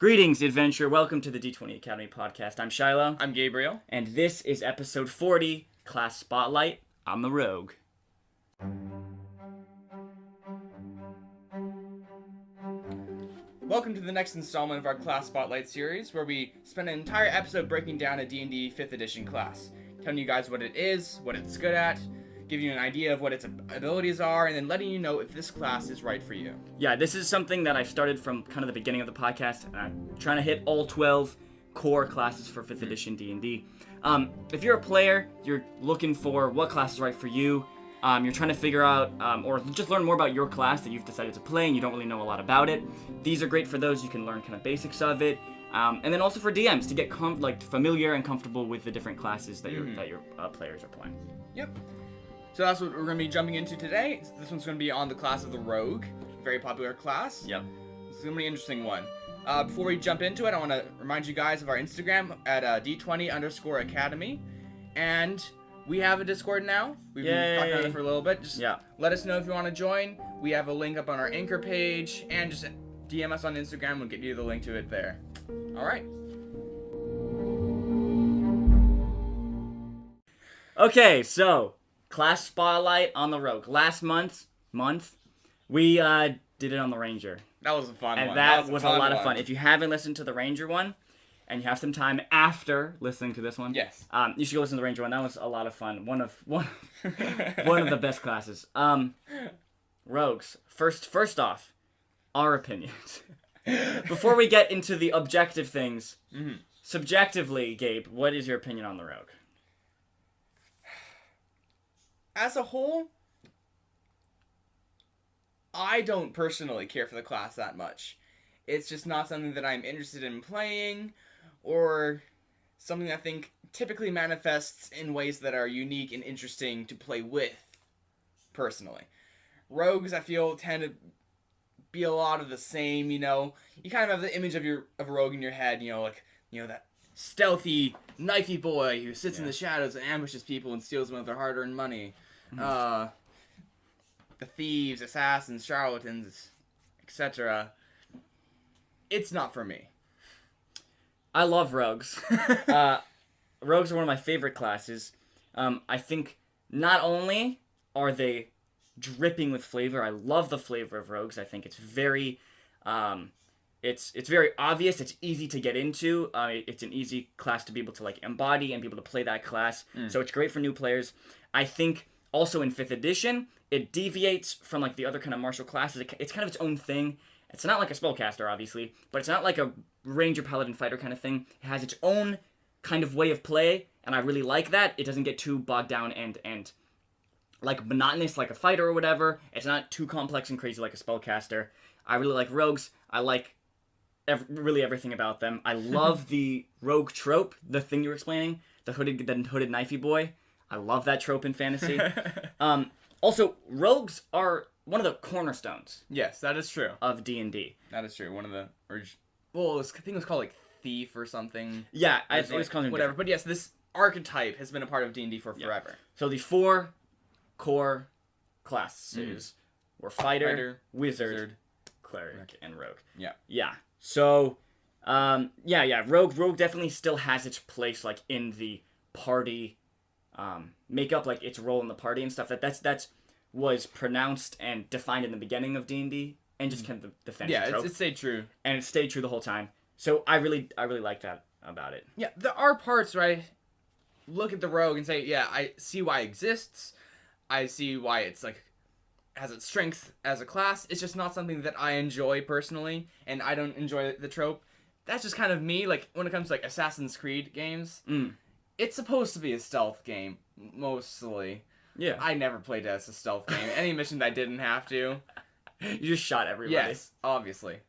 Greetings, adventure. Welcome to the D20 Academy podcast. I'm Shiloh. I'm Gabriel. And this is episode 40, Class Spotlight. I'm the Rogue. Welcome to the next installment of our Class Spotlight series, where we spend an entire episode breaking down a D&D 5th edition class, telling you guys what it is, what it's good at, giving you an idea of what its abilities are, and then letting you know if this class is right for you. Yeah, this is something that I started from kind of the beginning of the podcast, and I'm trying to hit all 12 core classes for 5th edition D&D. If you're a player, you're looking for what class is right for you, you're trying to figure out, or just learn more about your class that you've decided to play and you don't really know a lot about it, these are great for those. You can learn kind of basics of it. And then also for DMs to get familiar and comfortable with the different classes that your players are playing. Yep. So that's what we're going to be jumping into today. This one's going to be on the class of the Rogue. Very popular class. Yep. This is going to be an interesting one. Before we jump into it, I want to remind you guys of our Instagram at D20_Academy. And we have a Discord now. We've been talking about it for a little bit. Just let us know if you want to join. We have a link up on our Anchor page. And just DM us on Instagram. We'll get you the link to it there. All right. Okay, so Class Spotlight on the Rogue. Last month, we did it on the Ranger. That was a fun one. And that was a lot of fun. If you haven't listened to the Ranger one, and you have some time after listening to this one, yes, you should go listen to the Ranger one. That was a lot of fun. One of the best classes. Rogues. First off, our opinions. Before we get into the objective things, subjectively, Gabe, what is your opinion on the Rogue? As a whole, I don't personally care for the class that much. It's just not something that I'm interested in playing, or something I think typically manifests in ways that are unique and interesting to play with, personally. Rogues, I feel, tend to be a lot of the same, you know. You kind of have the image of a rogue in your head, that stealthy, knifey boy who sits in the shadows and ambushes people and steals them of their hard-earned money. The thieves, assassins, charlatans, etc. It's not for me. I love rogues. Rogues are one of my favorite classes. I think not only are they dripping with flavor, I love the flavor of rogues. I think it's very, it's very obvious. It's easy to get into. It's an easy class to be able to embody and be able to play that class. So it's great for new players. I think also in 5th edition, it deviates from the other kind of martial classes. It's kind of its own thing. It's not like a spellcaster, obviously, but it's not like a ranger, paladin, fighter kind of thing. It has its own kind of way of play, and I really like that. It doesn't get too bogged down and monotonous like a fighter or whatever. It's not too complex and crazy like a spellcaster. I really like rogues. I like really everything about them. I love the rogue trope, the thing you were explaining, the hooded knifey boy. I love that trope in fantasy. Also, rogues are one of the cornerstones. Yes, that is true. Of D&D. That is true. One of the I think it was called thief or something. Yeah, it was called whatever. But yes, this archetype has been a part of D&D for forever. So the 4 core classes were fighter, wizard, cleric, and rogue. Yeah. Yeah. So, rogue definitely still has its place in the party makeup, its role in the party and stuff. That's was pronounced and defined in the beginning of D&D, and just kind of the fantasy trope. Yeah, it stayed true. And it stayed true the whole time. So I really like that about it. Yeah, there are parts where I look at the rogue and say, yeah, I see why it exists. I see why it's has its strength as a class. It's just not something that I enjoy personally, and I don't enjoy the trope. That's just kind of me. When it comes to Assassin's Creed games, it's supposed to be a stealth game mostly. Yeah. I never played as a stealth game. Any mission that I didn't have to. You just shot everybody. Yes, obviously.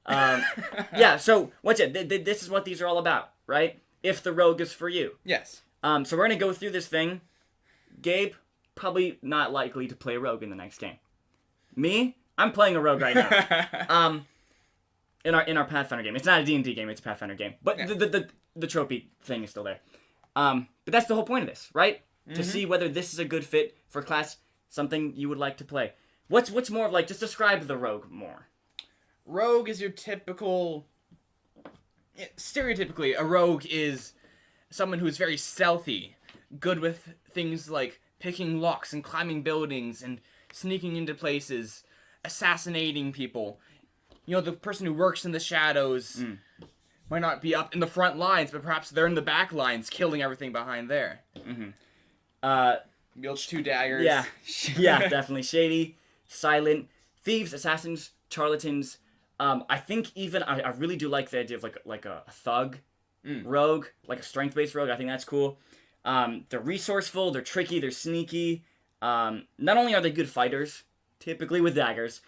Yeah, so this is what these are all about, right? If the rogue is for you. Yes. So we're going to go through this thing. Gabe, probably not likely to play rogue in the next game. Me, I'm playing a rogue right now. In our Pathfinder game. It's not a D&D game, it's a Pathfinder game. But the tropey thing is still there. But that's the whole point of this, right? To see whether this is a good fit for class, something you would like to play. What's more of just describe the rogue more. Rogue is your typical stereotypically, a rogue is someone who's very stealthy, good with things like picking locks and climbing buildings and sneaking into places, assassinating people. You know, the person who works in the shadows might not be up in the front lines, but perhaps they're in the back lines, killing everything behind there. Wields 2 daggers. Yeah, yeah, definitely shady, silent, thieves, assassins, charlatans. I think even I really do like the idea of like a thug rogue, like a strength-based rogue. I think that's cool. They're resourceful, they're tricky, they're sneaky. Not only are they good fighters, typically with daggers,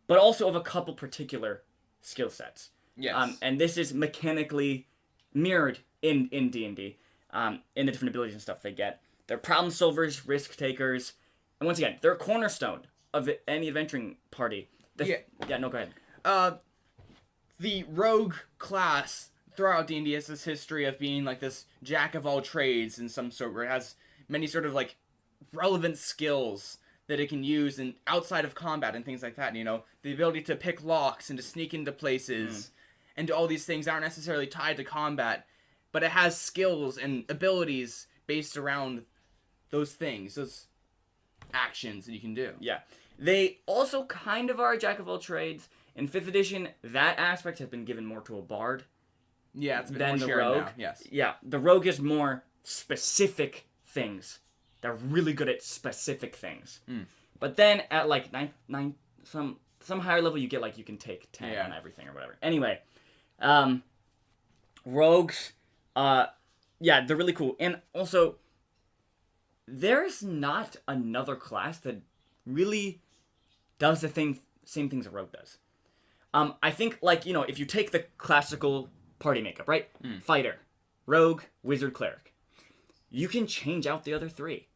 but also of a couple particular skill sets. Yes. And this is mechanically mirrored in D&D, in the different abilities and stuff they get. They're problem solvers, risk takers, and once again, they're a cornerstone of any adventuring party. Yeah, no, go ahead. The rogue class throughout D&D has this history of being like this jack of all trades in some sort, where it has many sort of like relevant skills that it can use and outside of combat and things like that. You know, the ability to pick locks and to sneak into places and all these things aren't necessarily tied to combat, but it has skills and abilities based around those things, those actions that you can do. Yeah. They also kind of are a jack of all trades. In 5th edition, that aspect has been given more to a bard. Yeah, it's been than more the shared rogue. now, yes. Yeah, the rogue is more specific things. They're really good at specific things. But then at like some higher level, you get like you can take 10 on everything or whatever. Anyway, rogues, yeah, they're really cool. And also, there's not another class that really does the same things a rogue does. I think, like, you know, if you take the classical party makeup, right? Fighter, rogue, wizard, cleric. You can change out the other three.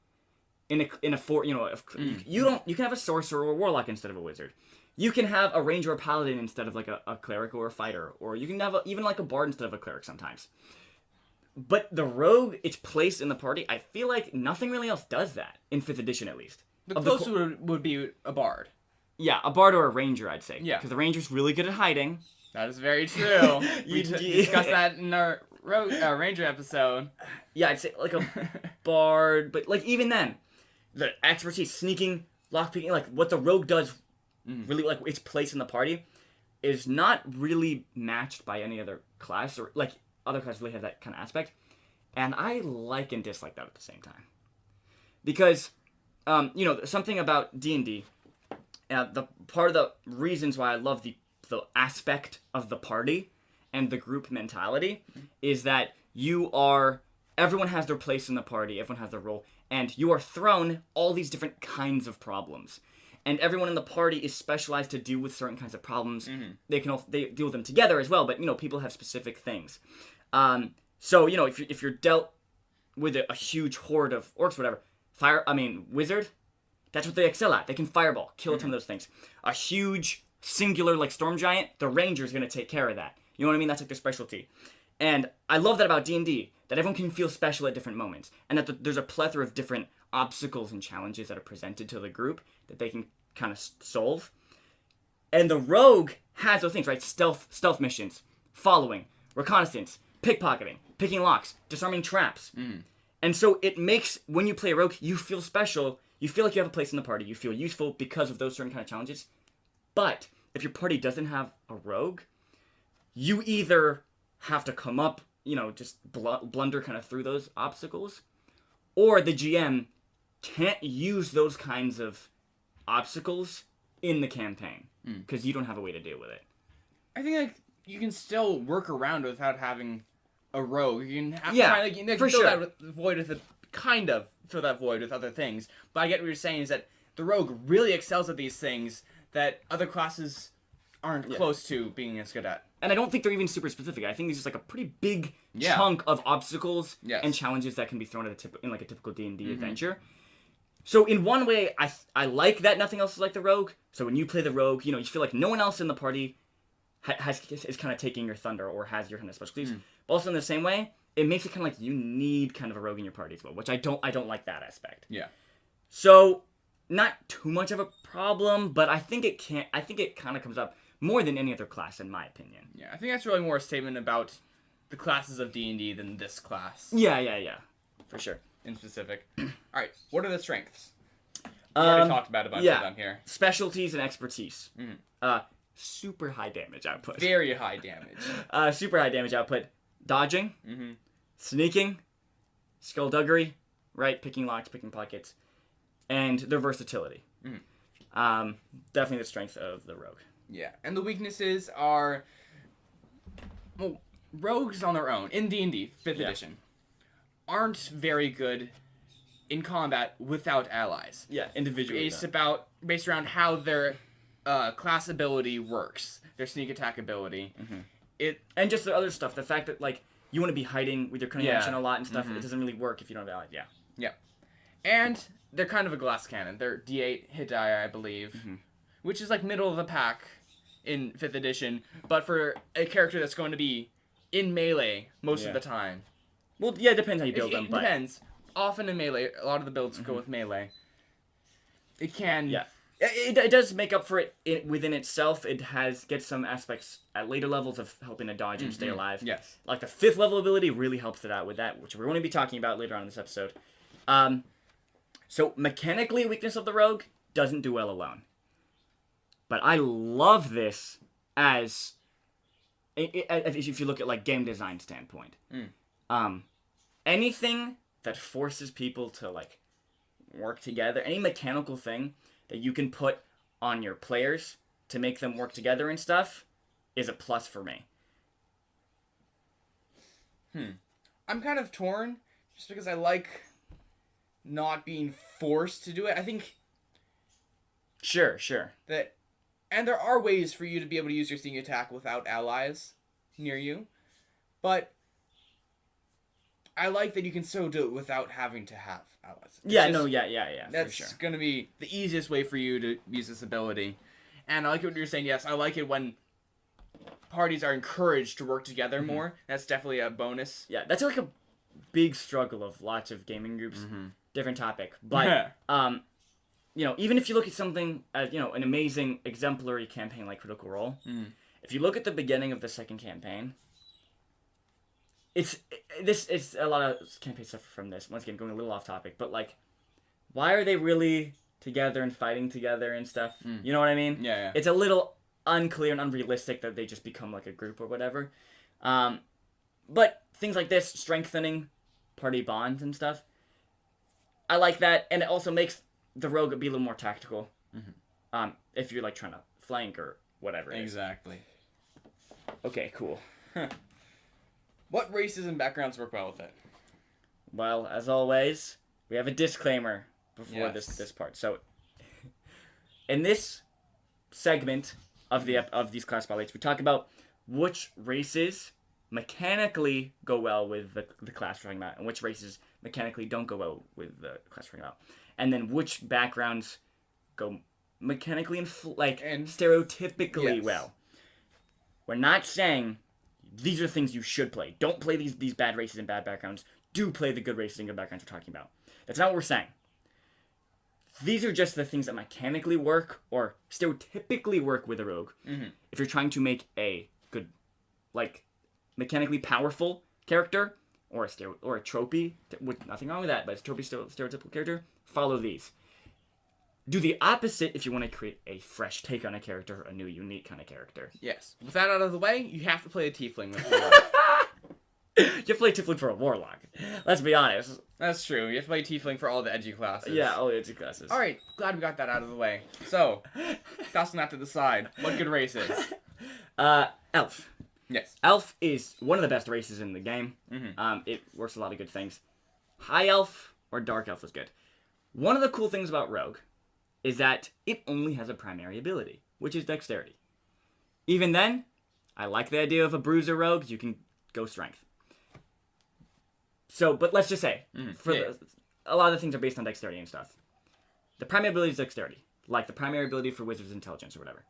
You can have a sorcerer or a warlock instead of a wizard. You can have a ranger or paladin instead of like a cleric or a fighter, or you can have even like a bard instead of a cleric sometimes. But the rogue, its place in the party, I feel like nothing really else does that in 5th edition at least. The closest would be a bard. Yeah, a bard or a ranger, I'd say. Yeah. Because the ranger's really good at hiding. That is very true. We discussed that in our ranger episode. Yeah, I'd say like a bard, but like even then, the expertise, sneaking, lockpicking, like what the rogue does, really like its place in the party, is not really matched by any other class, or like other classes really have that kind of aspect, and I like and dislike that at the same time, because, you know, something about D&D, the part of the reasons why I love the aspect of the party and the group mentality is that everyone has their place in the party, everyone has their role, and you are thrown all these different kinds of problems. And everyone in the party is specialized to deal with certain kinds of problems. They deal with them together as well, but, you know, people have specific things. So, you know, if you're dealt with a huge horde of orcs, whatever, wizard, that's what they excel at. They can fireball, kill a ton of those things. A huge, singular, like, storm giant, the ranger's gonna take care of that. You know what I mean? That's like their specialty. And I love that about D&D, that everyone can feel special at different moments, and that there's a plethora of different obstacles and challenges that are presented to the group that they can kind of solve. And the rogue has those things, right? Stealth missions, following, reconnaissance, pickpocketing, picking locks, disarming traps. And so it makes, when you play a rogue, you feel special, you feel like you have a place in the party, you feel useful because of those certain kind of challenges. But if your party doesn't have a rogue, you either have to come up, you know, just blunder kind of through those obstacles, or the GM can't use those kinds of obstacles in the campaign because you don't have a way to deal with it. I think like you can still work around without having a rogue. You can have for fill sure. that void with fill that void with other things. But I get what you're saying is that the rogue really excels at these things that other classes aren't close to being as good at. And I don't think they're even super specific. I think it's just like a pretty big chunk of obstacles and challenges that can be thrown at in like a typical D&D adventure. So in one way, I like that nothing else is like the rogue. So when you play the rogue, you know, you feel like no one else in the party is kind of taking your thunder or has your kind of specialties. But also in the same way, it makes it kind of like you need kind of a rogue in your party as well, which I don't like that aspect. Yeah. So not too much of a problem, but I think it kind of comes up. more than any other class, in my opinion. Yeah, I think that's really more a statement about the classes of D&D than this class. Yeah. For sure. In specific. Alright, what are the strengths? We've already talked about a bunch of them here. Specialties and expertise. Super high damage output. Very high damage. Super high damage output. Dodging. Sneaking. Skullduggery. Right? Picking locks, picking pockets. And their versatility. Definitely the strength of the rogue. Yeah, and the weaknesses are... Well, rogues on their own, in D&D, 5th edition, aren't very good in combat without allies. Yeah, individually. Based around how their class ability works, their sneak attack ability. And just the other stuff, the fact that, like, you want to be hiding with your cunning action a lot and stuff, it doesn't really work if you don't have allies, Yeah. And they're kind of a glass cannon. They're D8 hit die, I believe, which is, like, middle of the pack in 5th edition, but for a character that's going to be in melee most of the time. Well, yeah, it depends how you build them. It depends. Often in melee, a lot of the builds go with melee. It can... Yeah. It does make up for it within itself. It gets some aspects at later levels of helping to dodge and stay alive. Yes. Like the 5th level ability really helps it out with that, which we're going to be talking about later on in this episode. So mechanically, weakness of the rogue doesn't do well alone. But I love this as if you look at like game design standpoint. Anything that forces people to like work together, any mechanical thing that you can put on your players to make them work together and stuff is a plus for me. I'm kind of torn just because I like not being forced to do it. I think Sure. that, and there are ways for you to be able to use your sneak attack without allies near you, but I like that you can still do it without having to have allies. That's for sure. Going to be the easiest way for you to use this ability. And I like what you're saying. Yes, I like it when parties are encouraged to work together more. That's definitely a bonus. Yeah, that's like a big struggle of lots of gaming groups. Different topic, but even if you look at something as an amazing exemplary campaign like Critical Role, if you look at the beginning of the second campaign, it's a lot of campaign stuff from this. Once again, going a little off topic, but like, why are they really together and fighting together and stuff? You know what I mean? Yeah. It's a little unclear and unrealistic that they just become like a group or whatever. But things like this, strengthening party bonds and stuff, I like that, and it also makes the rogue be a little more tactical. If you're like trying to flank or whatever. Exactly. Okay, cool. What races and backgrounds work well with it? Well, as always, we have a disclaimer before this part. So, in this segment of these class spotlights, we talk about which races mechanically go well with the class we're talking about, and which races mechanically don't go well with the class we're talking about, and then which backgrounds go mechanically and stereotypically well. We're not saying these are things you should play. Don't play these bad races and bad backgrounds. Do play the good races and good backgrounds we're talking about. That's not what we're saying. These are just the things that mechanically work or stereotypically work with a rogue. If you're trying to make a good, like, mechanically powerful character or a tropey, with nothing wrong with that, but it's a tropey stereotypical character, follow these. Do the opposite if you want to create a fresh take on a character, a new, unique kind of character. Yes. With that out of the way, you have to play a tiefling with You have to play tiefling for a warlock. Let's be honest. That's true. You have to play tiefling for all the edgy classes. Yeah, all the edgy classes. Alright, glad we got that out of the way. So, tossing that to the side, what good race is? Elf. Yes. Elf is one of the best races in the game. It works a lot of good things. High Elf or Dark Elf is good. One of the cool things about Rogue is that it only has a primary ability, which is Dexterity. Even then, I like the idea of a Bruiser Rogue. You can go Strength. So, but let's just say, a lot of the things are based on Dexterity and stuff. The primary ability is Dexterity, like the primary ability for Wizards Intelligence or whatever.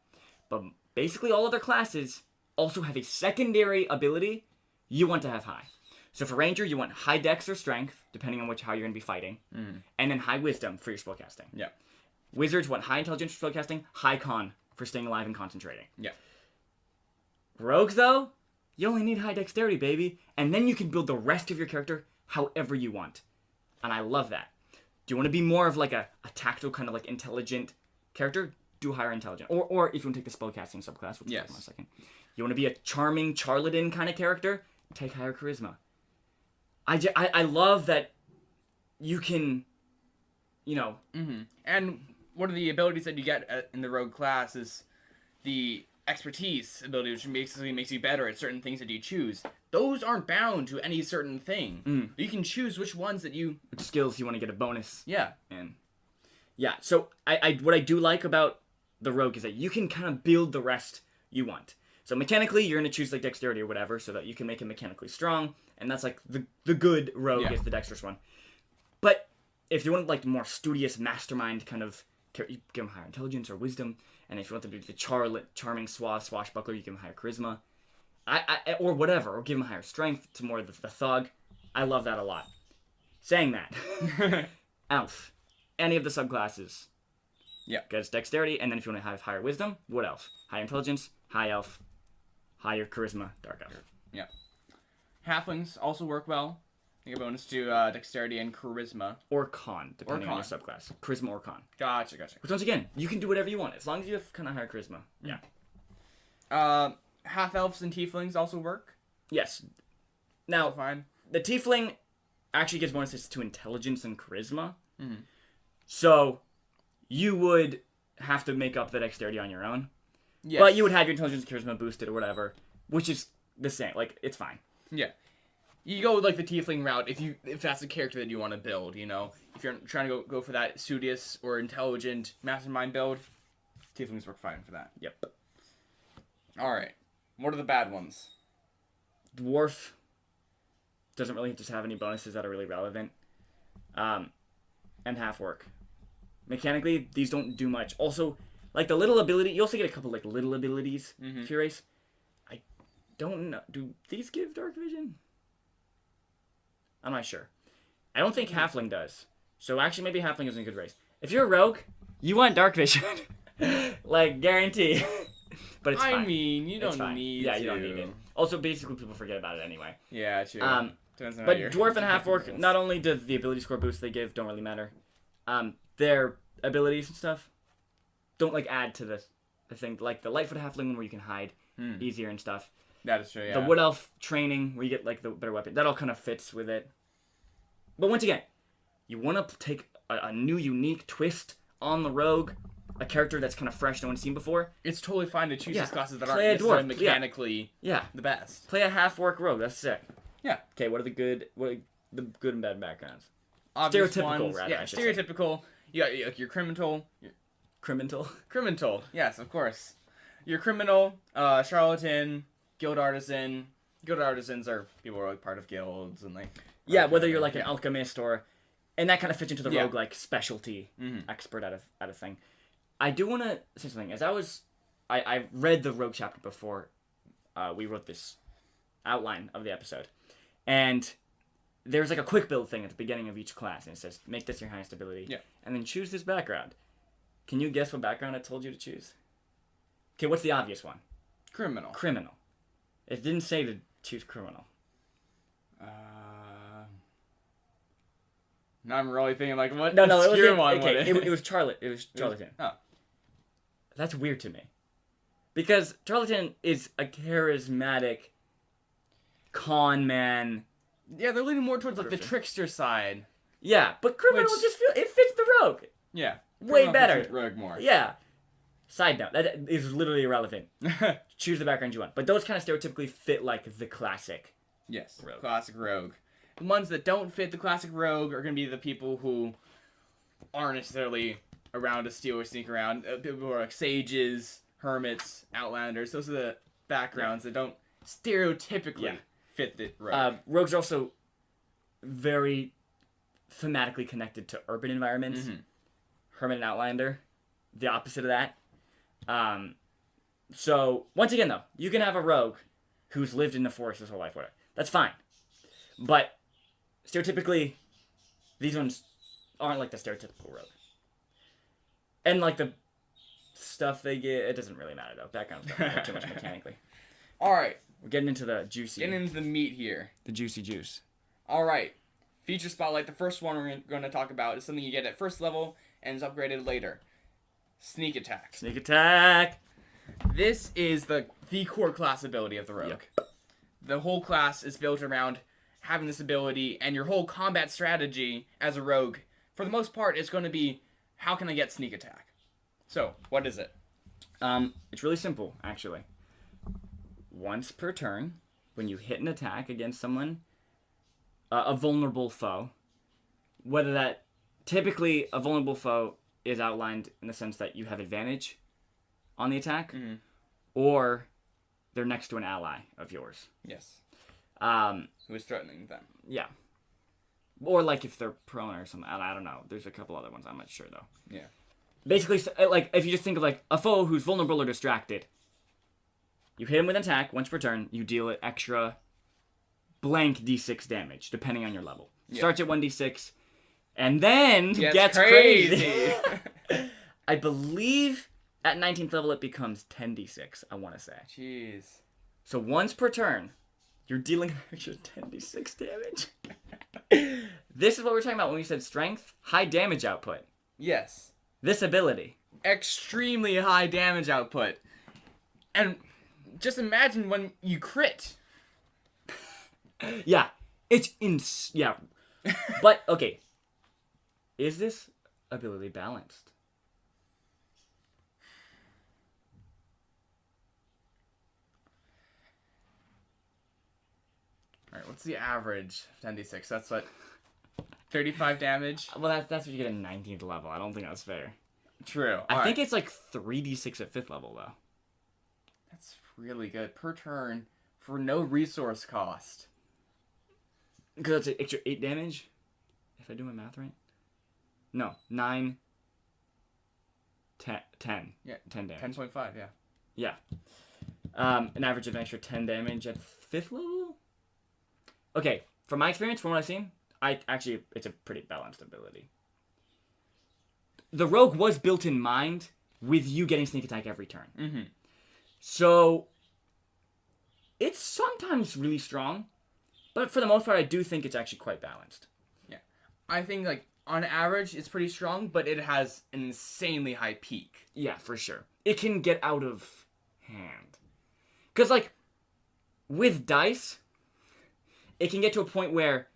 But basically all other classes also have a secondary ability you want to have high. So for Ranger, you want high Dex or Strength, depending on how you're going to be fighting, and then high Wisdom for your spellcasting. Yeah. Wizards want high Intelligence for spellcasting, high Con for staying alive and concentrating. Yeah. Rogues, though, you only need high dexterity, baby. And then you can build the rest of your character however you want. And I love that. Do you want to be more of like a tactile kind of like intelligent character? Do higher intelligence. Or if you want to take the spellcasting subclass, which we'll talk about in a second. You want to be a charming charlatan kind of character? Take higher charisma. I love that you can, you know... Mm-hmm. And one of the abilities that you get in the rogue class is the expertise ability, which basically makes you better at certain things that you choose. Those aren't bound to any certain thing. You can choose which ones that you... Which skills you want to get a bonus. Yeah. And yeah, so what I do like about the rogue is that you can kind of build the rest you want. So mechanically, you're going to choose like dexterity or whatever so that you can make it mechanically strong. And that's like the good rogue is the dexterous one. But if you want like more studious mastermind kind of... You give them higher intelligence or wisdom. And if you want them to be the charming swashbuckler, you give them higher charisma. Or whatever. Or give them higher strength to more the thug. I love that a lot. Saying that. Elf. Any of the subclasses. Yeah. Gets dexterity. And then if you want to have higher wisdom, what else? Higher intelligence, high elf, higher charisma, dark elf. Yeah. Halflings also work well. You get a bonus to dexterity and charisma. Or con, depending on your subclass. Charisma or con. Gotcha. Which once again, you can do whatever you want, as long as you have kind of higher charisma. Yeah. Half-elves and tieflings also work. Yes. Now, fine. The tiefling actually gives bonuses to intelligence and charisma. Mm-hmm. So, you would have to make up the dexterity on your own. Yes. But you would have your intelligence and charisma boosted or whatever, which is the same. Like, it's fine. Yeah. You go like the tiefling route if that's the character that you want to build, you know. If you're trying to go for that studious or intelligent mastermind build, tieflings work fine for that. Yep. All right. What are the bad ones? Dwarf doesn't really just have any bonuses that are really relevant. And half orc. Mechanically, these don't do much. Also, like the little ability, you also get a couple like little abilities to your race. I don't know. Do these give dark vision? I'm not sure. I don't think halfling does. So actually, maybe halfling isn't a good race. If you're a rogue, you want dark vision. Like, guarantee. But it's fine. I mean, you don't need you don't need it. Also, basically, people forget about it anyway. Yeah, true. But dwarf and half orc, not only does the ability score boost they give don't really matter, their abilities and stuff don't like add to the thing. Like the Lightfoot halfling one where you can hide easier and stuff. That is true, yeah. The wood elf training where you get like the better weapon. That all kind of fits with it. But once again, you want to take a new unique twist on the rogue, a character that's kind of fresh, no one's seen before. It's totally fine to choose these classes that Play aren't necessarily mechanically the best. Play a half orc rogue. That's sick. Yeah. Okay, what are the good and bad backgrounds? Obvious stereotypical, ones, rather. Yeah, stereotypical. You got your criminal. Criminal. Yes, of course. Your criminal, charlatan, guild artisan. Guild artisans are people who are like part of guilds and like. Yeah, whether you're like an alchemist or, and that kind of fits into the rogue like specialty expert at a thing. I do want to say something. As I read the rogue chapter before we wrote this outline of the episode, and there's like a quick build thing at the beginning of each class, and it says make this your highest ability, and then choose this background. Can you guess what background I told you to choose? Okay, what's the obvious one? Criminal. It didn't say to choose criminal. Now I'm really thinking like what? No, it was it was charlatan. It was charlatan. Oh, that's weird to me, because charlatan is a charismatic con man. Yeah, they're leaning more towards like the trickster side. Yeah, but criminal just it fits the rogue. Yeah, way better. Rogue more. Yeah. Side note, that is literally irrelevant. Choose the background you want, but those kind of stereotypically fit like the classic. Yes, rogue. Classic rogue. The ones that don't fit the classic rogue are going to be the people who aren't necessarily around to steal or sneak around. People who are like sages, hermits, outlanders. Those are the backgrounds that don't stereotypically fit the rogue. Rogues are also very thematically connected to urban environments. Hermit and outlander, the opposite of that. So, once again though, you can have a rogue who's lived in the forest his whole life, whatever. That's fine. But stereotypically, these ones aren't like the stereotypical rogue. And like the stuff they get, it doesn't really matter though. Background stuff, not too much mechanically. All right, We're getting into the juicy, getting into the meat here. the juicy juice. All right, feature spotlight. The first one we're going to talk about is something you get at first level and is upgraded later. Sneak attack. Sneak attack. This is the core class ability of the rogue. Yep. The whole class is built around having this ability, and your whole combat strategy as a rogue, for the most part, is going to be, how can I get sneak attack? So, what is it? It's really simple, actually. Once per turn, when you hit an attack against someone, a vulnerable foe, whether that, typically a vulnerable foe is outlined in the sense that you have advantage on the attack, or they're next to an ally of yours. Yes. Who is threatening them. Yeah. Or like if they're prone or something. I don't know. There's a couple other ones. I'm not sure though. Yeah. Basically, like if you just think of like a foe who's vulnerable or distracted, you hit him with an attack once per turn. You deal it extra blank d6 damage depending on your level. Yeah. Starts at 1d6, and then gets crazy. I believe at 19th level it becomes 10d6. I want to say. Jeez. So once per turn, you're dealing extra 10d6 damage. This is what we're talking about when we said strength, high damage output. Yes. This ability. Extremely high damage output. And just imagine when you crit. Yeah. It's yeah. But, okay. Is this ability balanced? Alright, what's the average of 10d6? That's what? 35 damage? Well, that's what you get at 19th level. I don't think that's fair. True. I think it's like 3d6 at 5th level, though. That's really good. Per turn for no resource cost. Because that's an extra 8 damage, if I do my math right. No, 9, 10. Yeah. 10 damage. 10.5, yeah. Yeah. An average of an extra 10 damage at 5th level? Okay, from my experience, from what I've seen, it's a pretty balanced ability. The rogue was built in mind with you getting sneak attack every turn. Mm-hmm. So, it's sometimes really strong, but for the most part, I do think it's actually quite balanced. Yeah. I think, like, on average, it's pretty strong, but it has an insanely high peak. Yeah, for sure. It can get out of hand. Because, like, with dice, it can get to a point where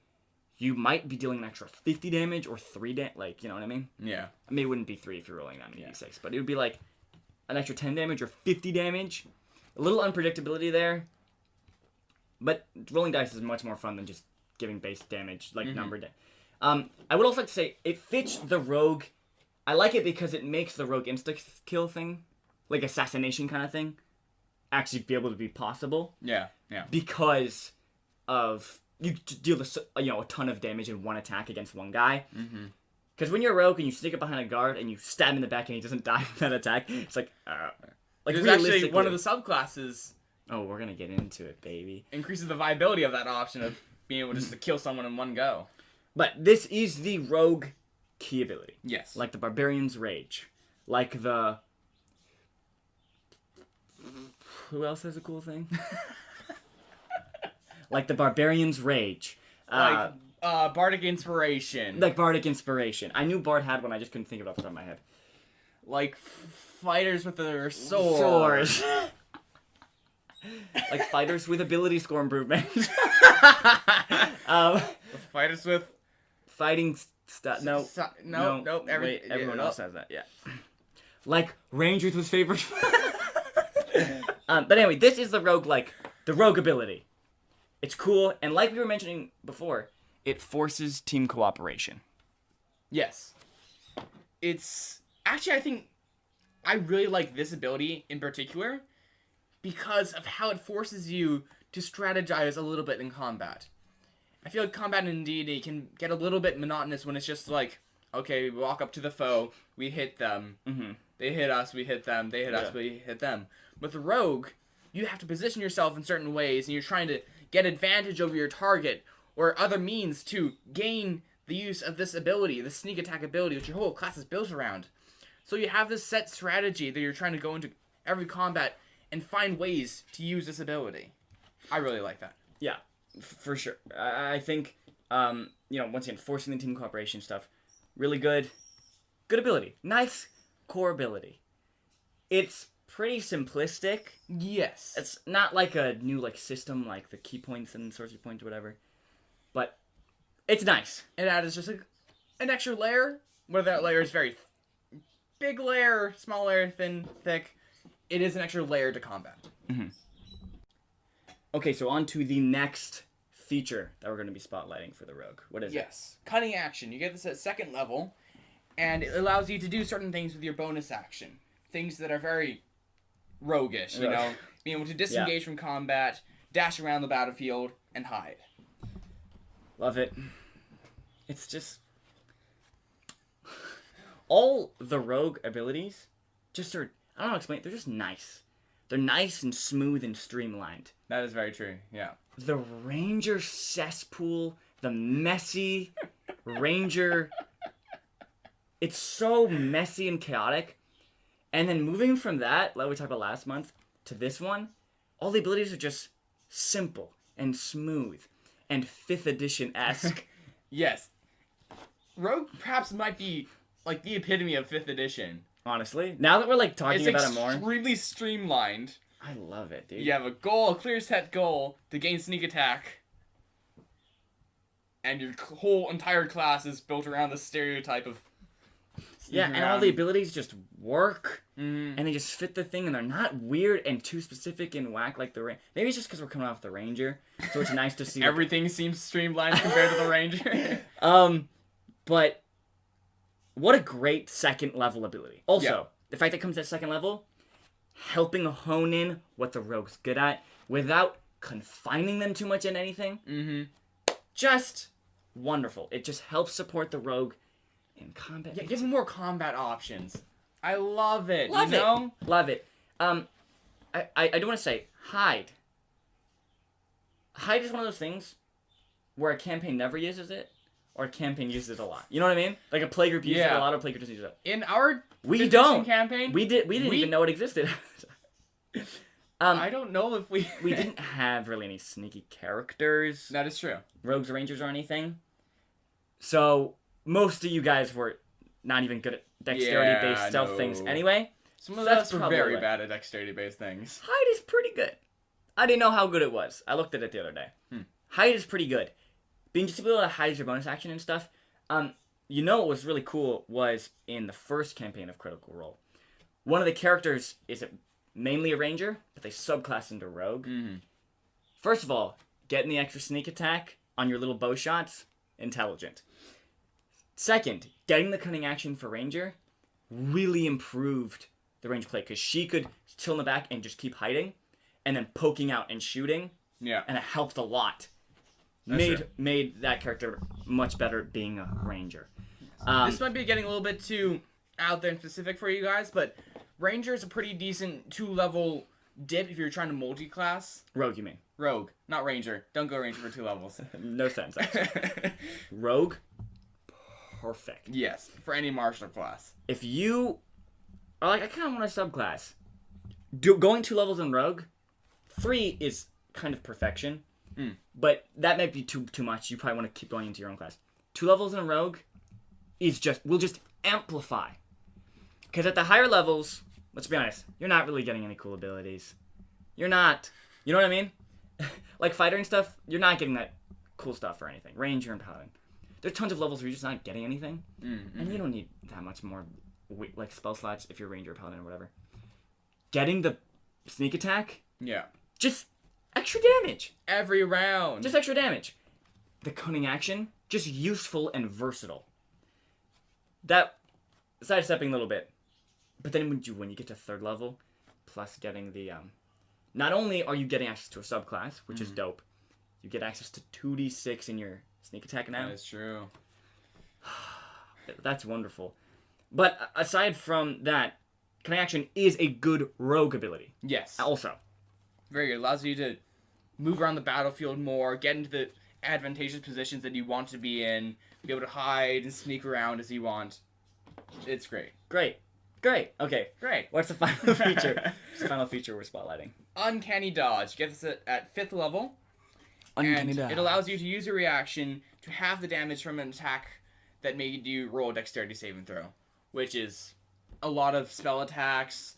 you might be dealing an extra 50 damage or 3 damage, like, you know what I mean? Yeah. I mean, it wouldn't be 3 if you're rolling that many d6, but it would be like an extra 10 damage or 50 damage. A little unpredictability there. But rolling dice is much more fun than just giving base damage, like number damage. I would also like to say, it fits the rogue. I like it because it makes the rogue insta-kill thing, like assassination kind of thing, actually be able to be possible. Yeah, yeah. Because of, you deal a ton of damage in one attack against one guy. Because when you're a rogue and you sneak up behind a guard and you stab him in the back and he doesn't die with that attack, it's like There's actually one of the subclasses. Oh, we're gonna get into it, baby. Increases the viability of that option of being able just to kill someone in one go. But this is the rogue key ability. Yes. Like the Barbarian's Rage. Like the... Who else has a cool thing? Like the Barbarian's Rage. Like Bardic Inspiration. Like Bardic Inspiration. I knew Bard had one, I just couldn't think of it off the top of my head. Like fighters with their swords. Like fighters with ability score improvement. Fighters with fighting stuff. No. Nope. Everyone else has that. Yeah. Like Rangers with favorite. But anyway, this is the rogue ability. It's cool, and like we were mentioning before, it forces team cooperation. Yes. It's actually, I think I really like this ability in particular because of how it forces you to strategize a little bit in combat. I feel like combat in D&D can get a little bit monotonous when it's just like, okay, we walk up to the foe, we hit them, they hit us, we hit them, they hit us, we hit them. With the rogue, you have to position yourself in certain ways, and you're trying to get advantage over your target or other means to gain the use of this ability, the sneak attack ability, which your whole class is built around. So you have this set strategy that you're trying to go into every combat and find ways to use this ability. I really like that. Yeah, for sure. I think, once again, forcing the team cooperation stuff, really good. Good ability. Nice core ability. It's pretty simplistic. Yes. It's not like a new system like the key points and sorcery points or whatever. But it's nice. It adds just an extra layer, whether that layer is very big layer, small layer, thin, thick. It is an extra layer to combat. Mm-hmm. Okay, so on to the next feature that we're going to be spotlighting for the rogue. What is it? Yes. Cunning action. You get this at 2nd level, and it allows you to do certain things with your bonus action. Things that are very roguish, you know? Being able to disengage from combat, dash around the battlefield, and hide. Love it. It's just... all the rogue abilities just are... I don't know how to explain it. They're just nice. They're nice and smooth and streamlined. That is very true, yeah. The ranger cesspool, the messy ranger... It's so messy and chaotic. And then moving from that, like we talked about last month, to this one, all the abilities are just simple and smooth and 5th edition-esque. Yes. Rogue perhaps might be like the epitome of 5th edition. Honestly. Now that we're talking about it more. It's extremely streamlined. I love it, dude. You have a clear set goal to gain sneak attack. And your whole entire class is built around the stereotype of and all the abilities just work, and they just fit the thing, and they're not weird and too specific and whack like the maybe it's just because we're coming off the ranger, so it's nice to see everything seems streamlined compared to the ranger. But what a great 2nd level ability. Also, the fact that it comes at 2nd level, helping hone in what the rogue's good at without confining them too much in anything. Just wonderful. It just helps support the rogue in combat. Yeah, give them more combat options. I love it. Love you know? it. Love it. I do want to say, hide. Hide is one of those things where a campaign never uses it, or a campaign uses it a lot. You know what I mean? Like a play group uses it a lot, or a play group doesn't use it. In our we don't campaign, we didn't even know it existed. I don't know if we we didn't have really any sneaky characters. That is true. Rogues or rangers or anything. So most of you guys were not even good at dexterity-based stealth things anyway. Some of us were very bad at dexterity-based things. Hide is pretty good. I didn't know how good it was. I looked at it the other day. Hide is pretty good. Being just able to hide your bonus action and stuff. What was really cool was in the first campaign of Critical Role. One of the characters is mainly a ranger, but they subclass into rogue. First of all, getting the extra sneak attack on your little bow shots, intelligent. Second, getting the cunning action for ranger really improved the range play because she could chill in the back and just keep hiding and then poking out and shooting. Yeah. And it helped a lot. That's Made that character much better being a ranger. This might be getting a little bit too out there and specific for you guys, but ranger is a pretty decent 2-level dip if you're trying to multi-class. Rogue, you mean? Rogue, not ranger. Don't go ranger for 2 levels. No sense, actually. Rogue, perfect. Yes, for any martial class. If you are I kind of want a subclass, going 2 levels in rogue, 3 is kind of perfection. But that might be too much. You probably want to keep going into your own class. 2 levels in a rogue will just amplify. Because at the higher levels, let's be honest, you're not really getting any cool abilities. You're not. You know what I mean? Like fighter and stuff, you're not getting that cool stuff or anything. Ranger and paladin. There's tons of levels where you're just not getting anything. And you don't need that much more spell slots if you're ranger or paladin or whatever. Getting the sneak attack. Yeah. Just extra damage. Every round. Just extra damage. The cunning action, just useful and versatile. That, sidestepping a little bit. But then when you get to 3rd level, plus getting the, not only are you getting access to a subclass, which is dope, you get access to 2d6 in your sneak attack now. That is true. That's wonderful. But aside from that, cunning action is a good rogue ability. Yes. Also. Very good. Allows you to move around the battlefield more, get into the advantageous positions that you want to be in, be able to hide and sneak around as you want. It's great. Great. Great. Okay. Great. What's the final feature? What's the final feature we're spotlighting? Uncanny Dodge. Get this at 5th level. Uncanny And Dodge. it allows you to use a reaction to halve the damage from an attack that made you roll a dexterity saving throw, which is a lot of spell attacks,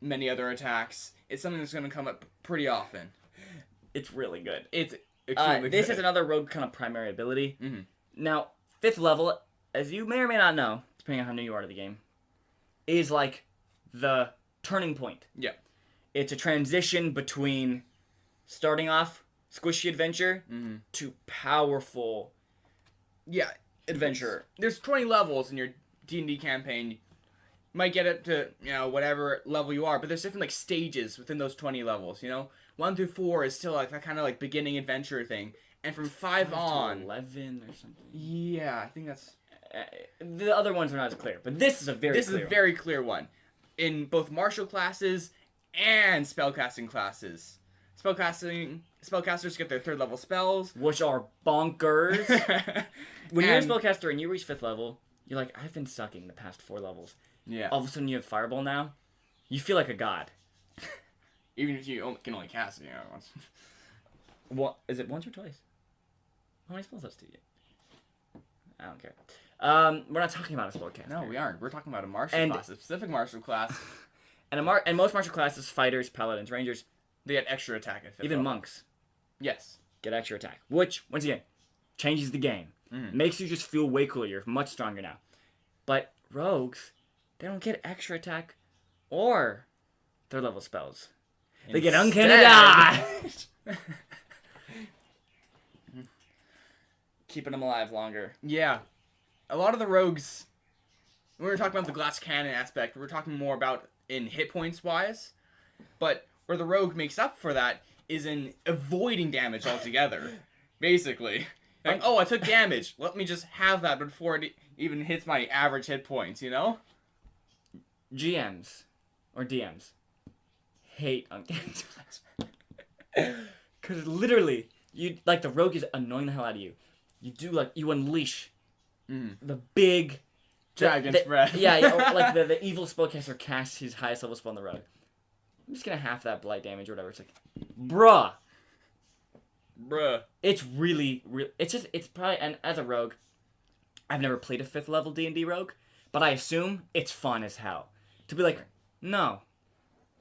many other attacks. It's something that's going to come up pretty often. It's really good. It's extremely This good. is another rogue kind of primary ability. Mm-hmm. Now, 5th level, as you may or may not know, depending on how new you are to the game, is like the turning point. Yeah. It's a transition between starting off squishy adventure to powerful adventure. There's 20 levels in your D&D campaign. You might get it to, whatever level you are, but there's different, like, stages within those 20 levels, 1 through 4 is still, like, that kind of, like, beginning adventure thing. And from 5 on... 11 or something. Yeah, I think that's... The other ones are not as clear, but this is a very This clear is a very clear one. In both martial classes and spellcasting classes. Spellcasters get their 3rd level spells. which are bonkers. When you're a And- spellcaster and you reach 5th level, you're like, I've been sucking the past 4 levels. Yeah. All of a sudden you have Fireball now. You feel like a god. Even if you can only cast it, once. What is it? Once or twice? How many spells does do you? I don't care. We're not talking about a spellcaster. No, we aren't. We're talking about a martial And- class, a specific martial class. And most martial classes, fighters, paladins, rangers, They get extra attack at 5th even level. monks Yes. get extra attack, which once again changes the game. Makes you just feel way cooler. You're much stronger now. But rogues, they don't get extra attack or 3rd level spells. They get uncanny dodge. Keeping them alive longer. Yeah. A lot of the rogues, when we were talking about the glass cannon aspect, we were talking more about in hit points wise. But where the rogue makes up for that is in avoiding damage altogether. Basically. Like, oh, I took damage. Let me just have that before it even hits my average hit points, GMs or DMs hate uncanny dodge. Because literally, the rogue is annoying the hell out of you. You unleash the big Dragon's breath. or like the evil spellcaster casts his highest level spell on the rogue. I'm just gonna half that blight damage or whatever. It's like, bruh. It's really. It's probably, and as a rogue, I've never played a 5th level D&D rogue, but I assume it's fun as hell. To be like, no.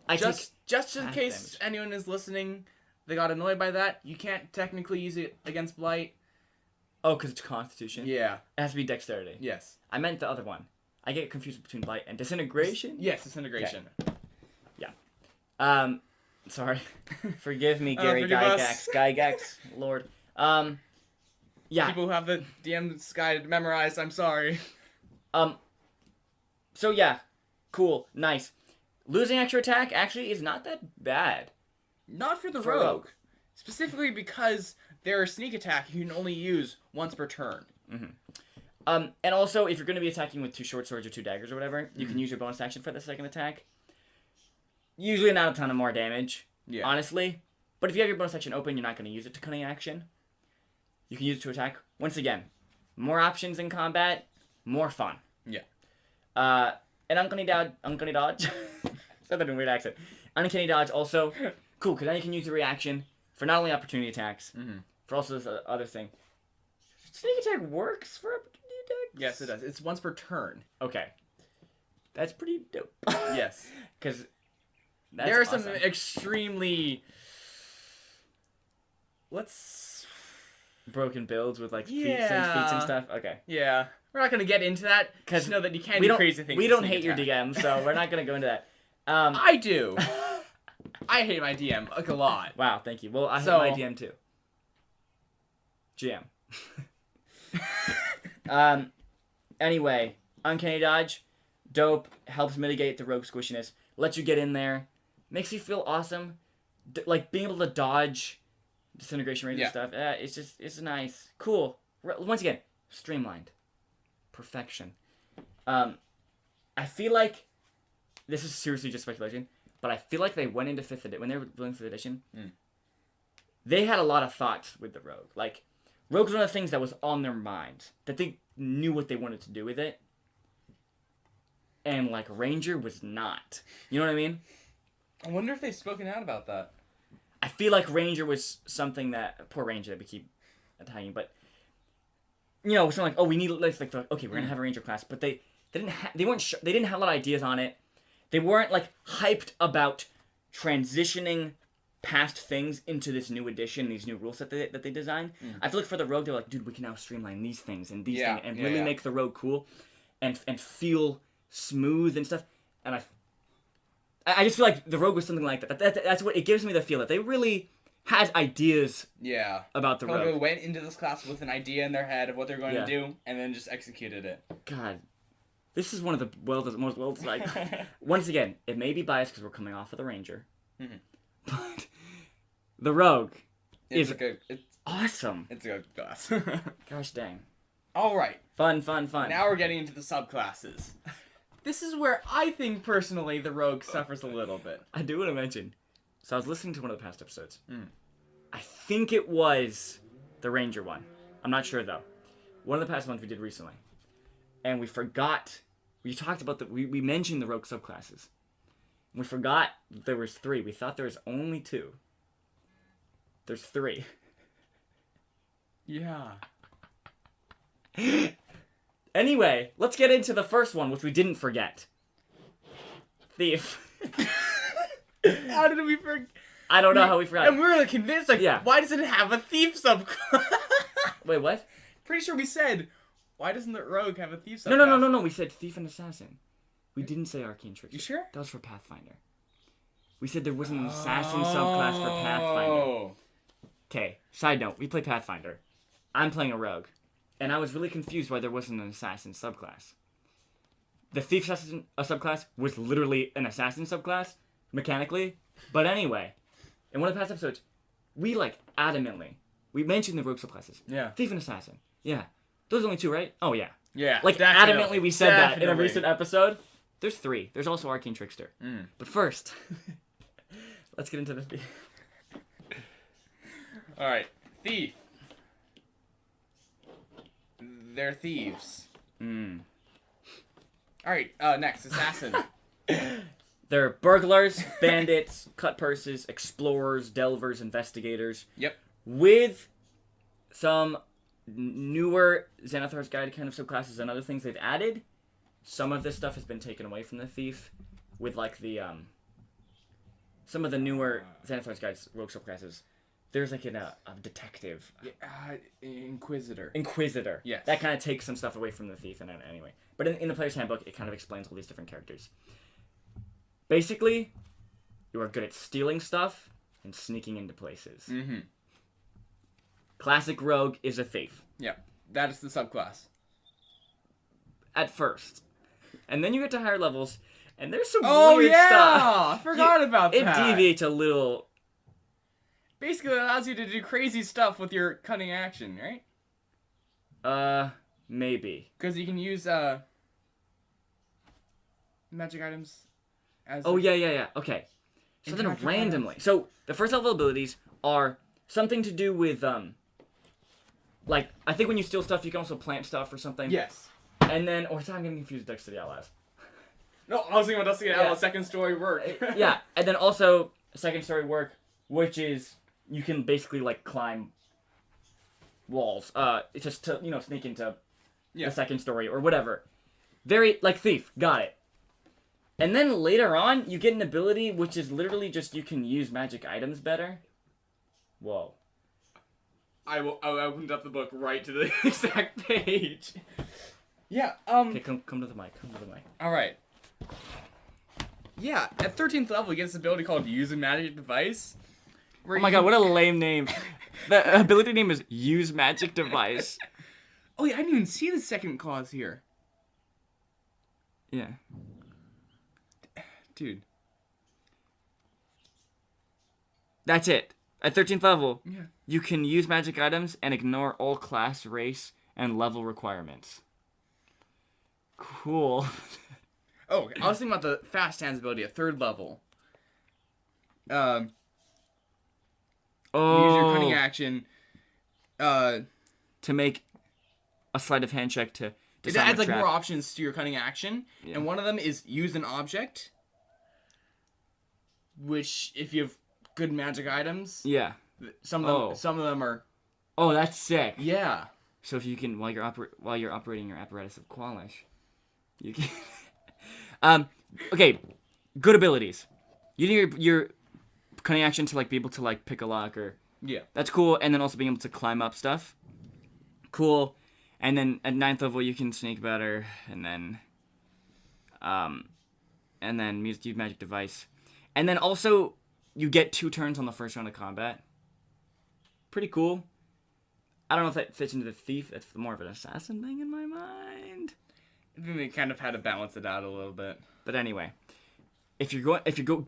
Just in half case damage. anyone is listening, they got annoyed by that, you can't technically use it against Blight. Oh, because it's Constitution? Yeah. It has to be Dexterity. Yes. I meant the other one. I get confused between Blight and Disintegration. Yes, disintegration. Sorry. Forgive me, Gary forgive us. Gygax, Lord. Yeah. People who have the DM's guide memorized, I'm sorry. So yeah. Cool. Nice. Losing extra attack actually is not that bad. Not for the For rogue. rogue. Specifically because their sneak attack you can only use once per turn. And also, if you're going to be attacking with 2 short swords or 2 daggers or whatever, you can use your bonus action for the second attack. Usually not a ton of more damage, honestly. But if you have your bonus action open, you're not going to use it to cunning action. You can use it to attack. Once again, more options in combat, more fun. Yeah. And Uncanny Dodge. Said that in a weird accent. Uncanny Dodge also cool, because now you can use the reaction for not only opportunity attacks, for also this other thing. Sneak attack works for opportunity attacks? Yes, it does. It's once per turn. Okay. That's pretty dope. Yes. Because there are some extremely... broken builds with like feats and stuff. Okay. Yeah. We're not going to get into that because know that you can't we do don't, crazy things. We with don't sneak hate your attack. DM, so we're not going to go into that. I do. I hate my DM like a lot. Wow, thank you. Well, I hate So- my DM too. GM. Anyway, Uncanny Dodge, dope, helps mitigate the rogue squishiness, lets you get in there, makes you feel awesome, like being able to dodge disintegration rays and stuff. It's nice, cool. Once again, streamlined, perfection. I feel like this is seriously just speculation, but I feel like they went into when they were building 5th edition. They had a lot of thoughts with the rogue. Like, rogue was one of the things that was on their minds, that they knew what they wanted to do with it. and like Ranger was not. You know what I mean? I wonder if they've spoken out about that. I feel like Ranger was something that poor Ranger that we keep attacking, but something like, oh, we need like okay, we're gonna have a Ranger class, but they didn't they didn't have a lot of ideas on it. They weren't like hyped about transitioning past things into this new edition, these new rules that they designed. I feel like for the Rogue, they're like, dude, we can now streamline these things and these things and really make the Rogue cool and feel smooth and stuff. And I just feel like the Rogue was something like that. That's what it gives me the feel that they really had ideas about the Rogue. They went into this class with an idea in their head of what they're going to do and then just executed it. God. This is one of the most well-designed. Once again, it may be biased because we're coming off of the Ranger. But the Rogue is awesome. It's a good class. Gosh dang. All right. Fun. Now we're getting into the subclasses. This is where I think, personally, the Rogue suffers a little bit. I do want to mention. So I was listening to one of the past episodes. I think it was the Ranger one. I'm not sure, though. One of the past ones we did recently. And we forgot. We talked about we mentioned the Rogue subclasses. And we forgot there was 3. We thought there was only 2. There's 3. Yeah. Anyway, let's get into the first one, which we didn't forget. Thief. How did we forget? I don't know how we forgot. And we were really convinced, why doesn't it have a thief subclass? Wait, what? Pretty sure we said, why doesn't the Rogue have a thief subclass? No. We said thief and assassin. We didn't say arcane trickster. You sure? That was for Pathfinder. We said there wasn't an assassin subclass for Pathfinder. Okay, side note, we play Pathfinder. I'm playing a rogue. And I was really confused why there wasn't an assassin subclass. The thief assassin subclass was literally an assassin subclass, mechanically. But anyway, in one of the past episodes, we adamantly, we mentioned the rogue subclasses. Yeah. Thief and assassin. Yeah. Those are only 2, right? Oh, yeah. Yeah. Adamantly we said that in a recent episode. There's 3. There's also Arcane Trickster. But first, let's get into the thief. Alright. Thief. They're thieves. Alright, next, assassin. They're burglars, bandits, cut purses, explorers, delvers, investigators. Yep. With some newer Xanathar's Guide kind of subclasses and other things they've added. Some of this stuff has been taken away from the thief. With some of the newer Xanathar's Guide rogue subclasses. There's a detective. Inquisitor. Yes. That kind of takes some stuff away from the thief. Anyway. But in the player's handbook, it kind of explains all these different characters. Basically, you are good at stealing stuff and sneaking into places. Classic rogue is a thief. Yeah. That is the subclass. At first. And then you get to higher levels, and there's some weird stuff. I forgot about that. It deviates a little. Basically, it allows you to do crazy stuff with your cunning action, right? Maybe. Because you can use, magic items as... Oh, yeah. Okay. So then randomly. So, the first level abilities are something to do with, I think when you steal stuff, you can also plant stuff or something. Yes. And then, I'm getting confused with Dexterity Outlaws. No, I was thinking about Dexterity Outlaws, second story work. Yeah, and then also, second story work, which is, you can basically, climb walls, just to, sneak into the second story, or whatever. Very, thief, got it. And then later on, you get an ability, which is literally just, you can use magic items better. Whoa. I opened up the book right to the exact page. Yeah, Okay, come to the mic, Alright. Yeah, at 13th level, you get this ability called Use a Magic Device. Oh my god, what a lame name. The ability name is Use Magic Device. Oh yeah, I didn't even see the second clause here. Yeah. Dude. That's it. At 13th level, Yeah. you can use magic items and ignore all class, race, and level requirements. Cool. Oh, I was thinking about the Fast Hands ability at 3rd level. Use your cunning action. To make a sleight of hand check to It adds like more options to your cunning action, Yeah. and one of them is use an object. Which, if you have good magic items, Yeah. some of them are. Oh, that's sick. Yeah. So if you can, while you're operating your apparatus of Qualish, you can. Okay, good abilities. You need your cunning action to like be able to like pick a lock or. Yeah. That's cool, and then also being able to climb up stuff. Cool, and then at 9th level you can sneak better, and then use magic device, and then also you get 2 turns on the first round of combat. Pretty cool. I don't know if that fits into the thief. That's more of an assassin thing in my mind. I think they kind of had to balance it out a little bit. But anyway, if you're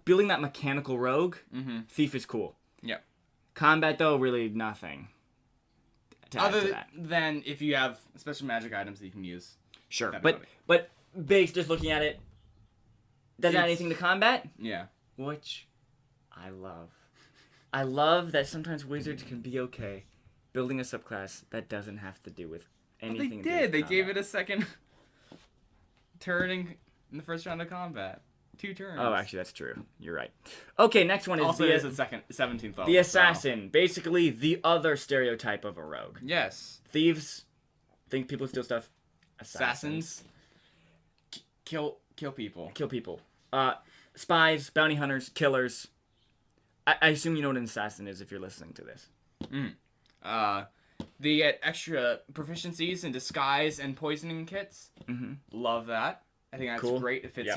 building that mechanical rogue, thief is cool. Yeah. Combat though, really nothing. Other than if you have special magic items that you can use. Sure, but base just looking at it, doesn't add anything to combat. Yeah. Which I love. I love that sometimes wizards can be okay building a subclass that doesn't have to do with anything. They did. They gave it a second turn in the first round of combat. 2 turns. Oh, actually, that's true. You're right. Okay, next one is also is the 17th level. The assassin, basically the other stereotype of a rogue. Yes. Thieves think people steal stuff. Assassins kill people. Kill people. Spies, bounty hunters, killers. I assume you know what an assassin is if you're listening to this. They get extra proficiencies in disguise and poisoning kits. Mm-hmm. Love that. I think that's cool. great. It fits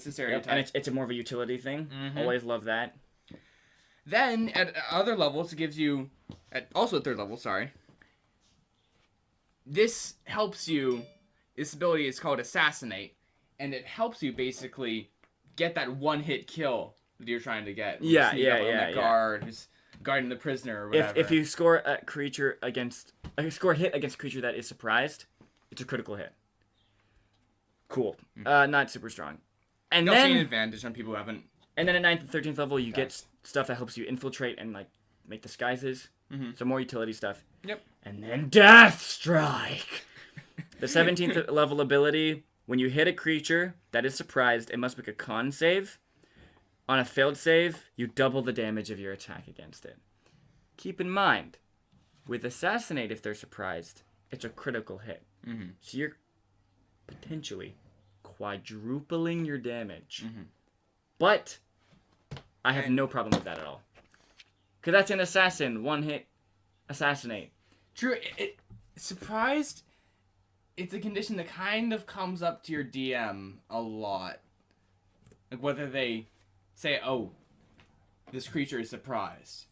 the stereotype. Yep. And it's a more of a utility thing. Mm-hmm. Always love that. Then at other levels, it gives you, also at 3rd level, sorry. This helps you. This ability is called Assassinate, and it helps you basically get that one-hit kill that you're trying to get. Yeah. Guard who's guarding the prisoner or whatever. If you score a hit against a creature that is surprised, it's a critical hit. Cool. Not super strong. And you then also gain advantage on people who haven't. And then at 9th and 13th level, you get stuff that helps you infiltrate and like make disguises. Mm-hmm. So more utility stuff. Yep. And then Death Strike. The 17th level ability: when you hit a creature that is surprised, it must make a con save. On a failed save, you double the damage of your attack against it. Keep in mind, with Assassinate, if they're surprised, it's a critical hit. Mm-hmm. So you're potentially quadrupling your damage. Mm-hmm. But I have no problem with that at all. Because that's an assassin. One hit, assassinate. True. Surprised, it's a condition that kind of comes up to your DM a lot. Like whether they say, oh, this creature is surprised.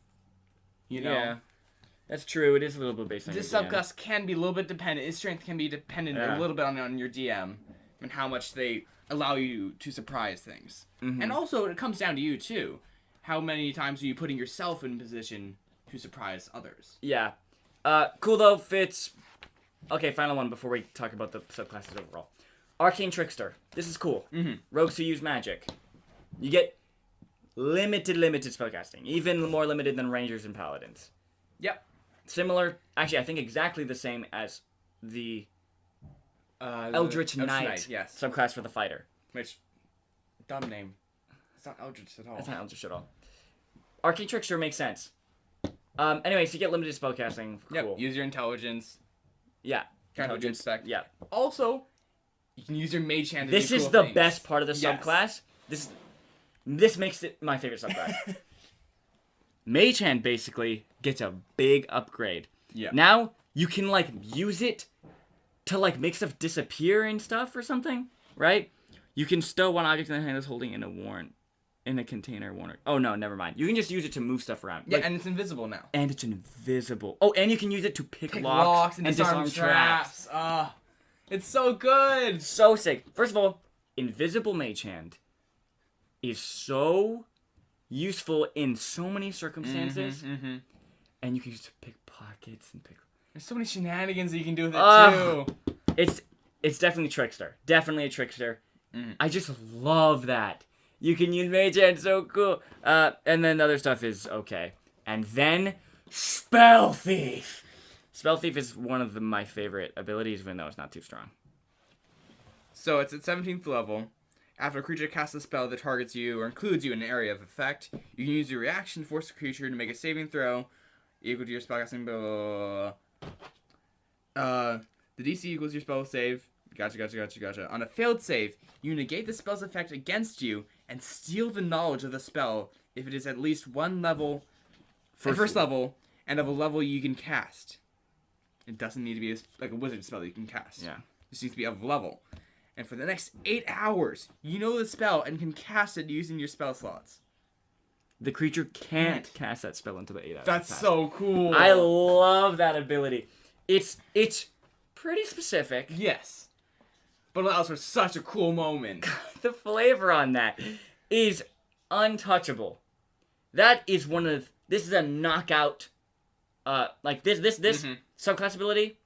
You know? Yeah. That's true. It is a little bit based on this your DM. subclass can be a little bit dependent. Its strength can be dependent a little bit on your DM and how much they allow you to surprise things. Mm-hmm. And also, it comes down to you, too. How many times are you putting yourself in position to surprise others? Yeah. Cool, though. Fits. Okay, final one before we talk about the subclasses overall. Arcane Trickster. This is cool. Mm-hmm. Rogues who use magic. You get limited spellcasting. Even more limited than Rangers and Paladins. Yep. Similar, actually, I think exactly the same as the Eldritch Knight yes. subclass for the fighter. Which, dumb name. It's not Eldritch at all. It's not Eldritch at all. Arcane Trickster makes sense. Anyway, so you get limited spellcasting. Cool. Yep. Use your intelligence. Yeah. Intelligence spec. Yeah. Also, you can use your mage hand to This do is cool the things. best part of the subclass. This makes it my favorite subclass. Mage hand basically gets a big upgrade. Yeah. Now you can like use it to like make stuff disappear and stuff or something, right? You can stow one object in the hand that's holding in a container warner. Oh no, never mind. You can just use it to move stuff around. Yeah, and it's invisible now. And it's invisible. Oh, and you can use it to pick locks and disarm traps. It's so good. So sick. First of all, invisible mage hand is so useful in so many circumstances, and you can use it to pick pockets and pick. There's so many shenanigans that you can do with it too. It's definitely trickster. Definitely a trickster. I just love that. You can use mage hand, so cool. And then the other stuff is okay. And then Spell Thief. Spell Thief is one of my favorite abilities, even though it's not too strong. So it's at 17th level. After a creature casts a spell that targets you or includes you in an area of effect, you can use your reaction to force the creature to make a saving throw equal to your spellcasting. The DC equals your spell save. Gotcha. On a failed save, you negate the spell's effect against you and steal the knowledge of the spell if it is at least one level, first level, and of a level you can cast. It doesn't need to be like a wizard spell that you can cast. Yeah. It just needs to be of level. And for the next 8 hours, you know the spell and can cast it using your spell slots. The creature can't cast that spell until the 8 hours. That's so cool. I love that ability. It's pretty specific. Yes. But it allows for such a cool moment. The flavor on that is untouchable. That is this is a knockout. Like this subclass ability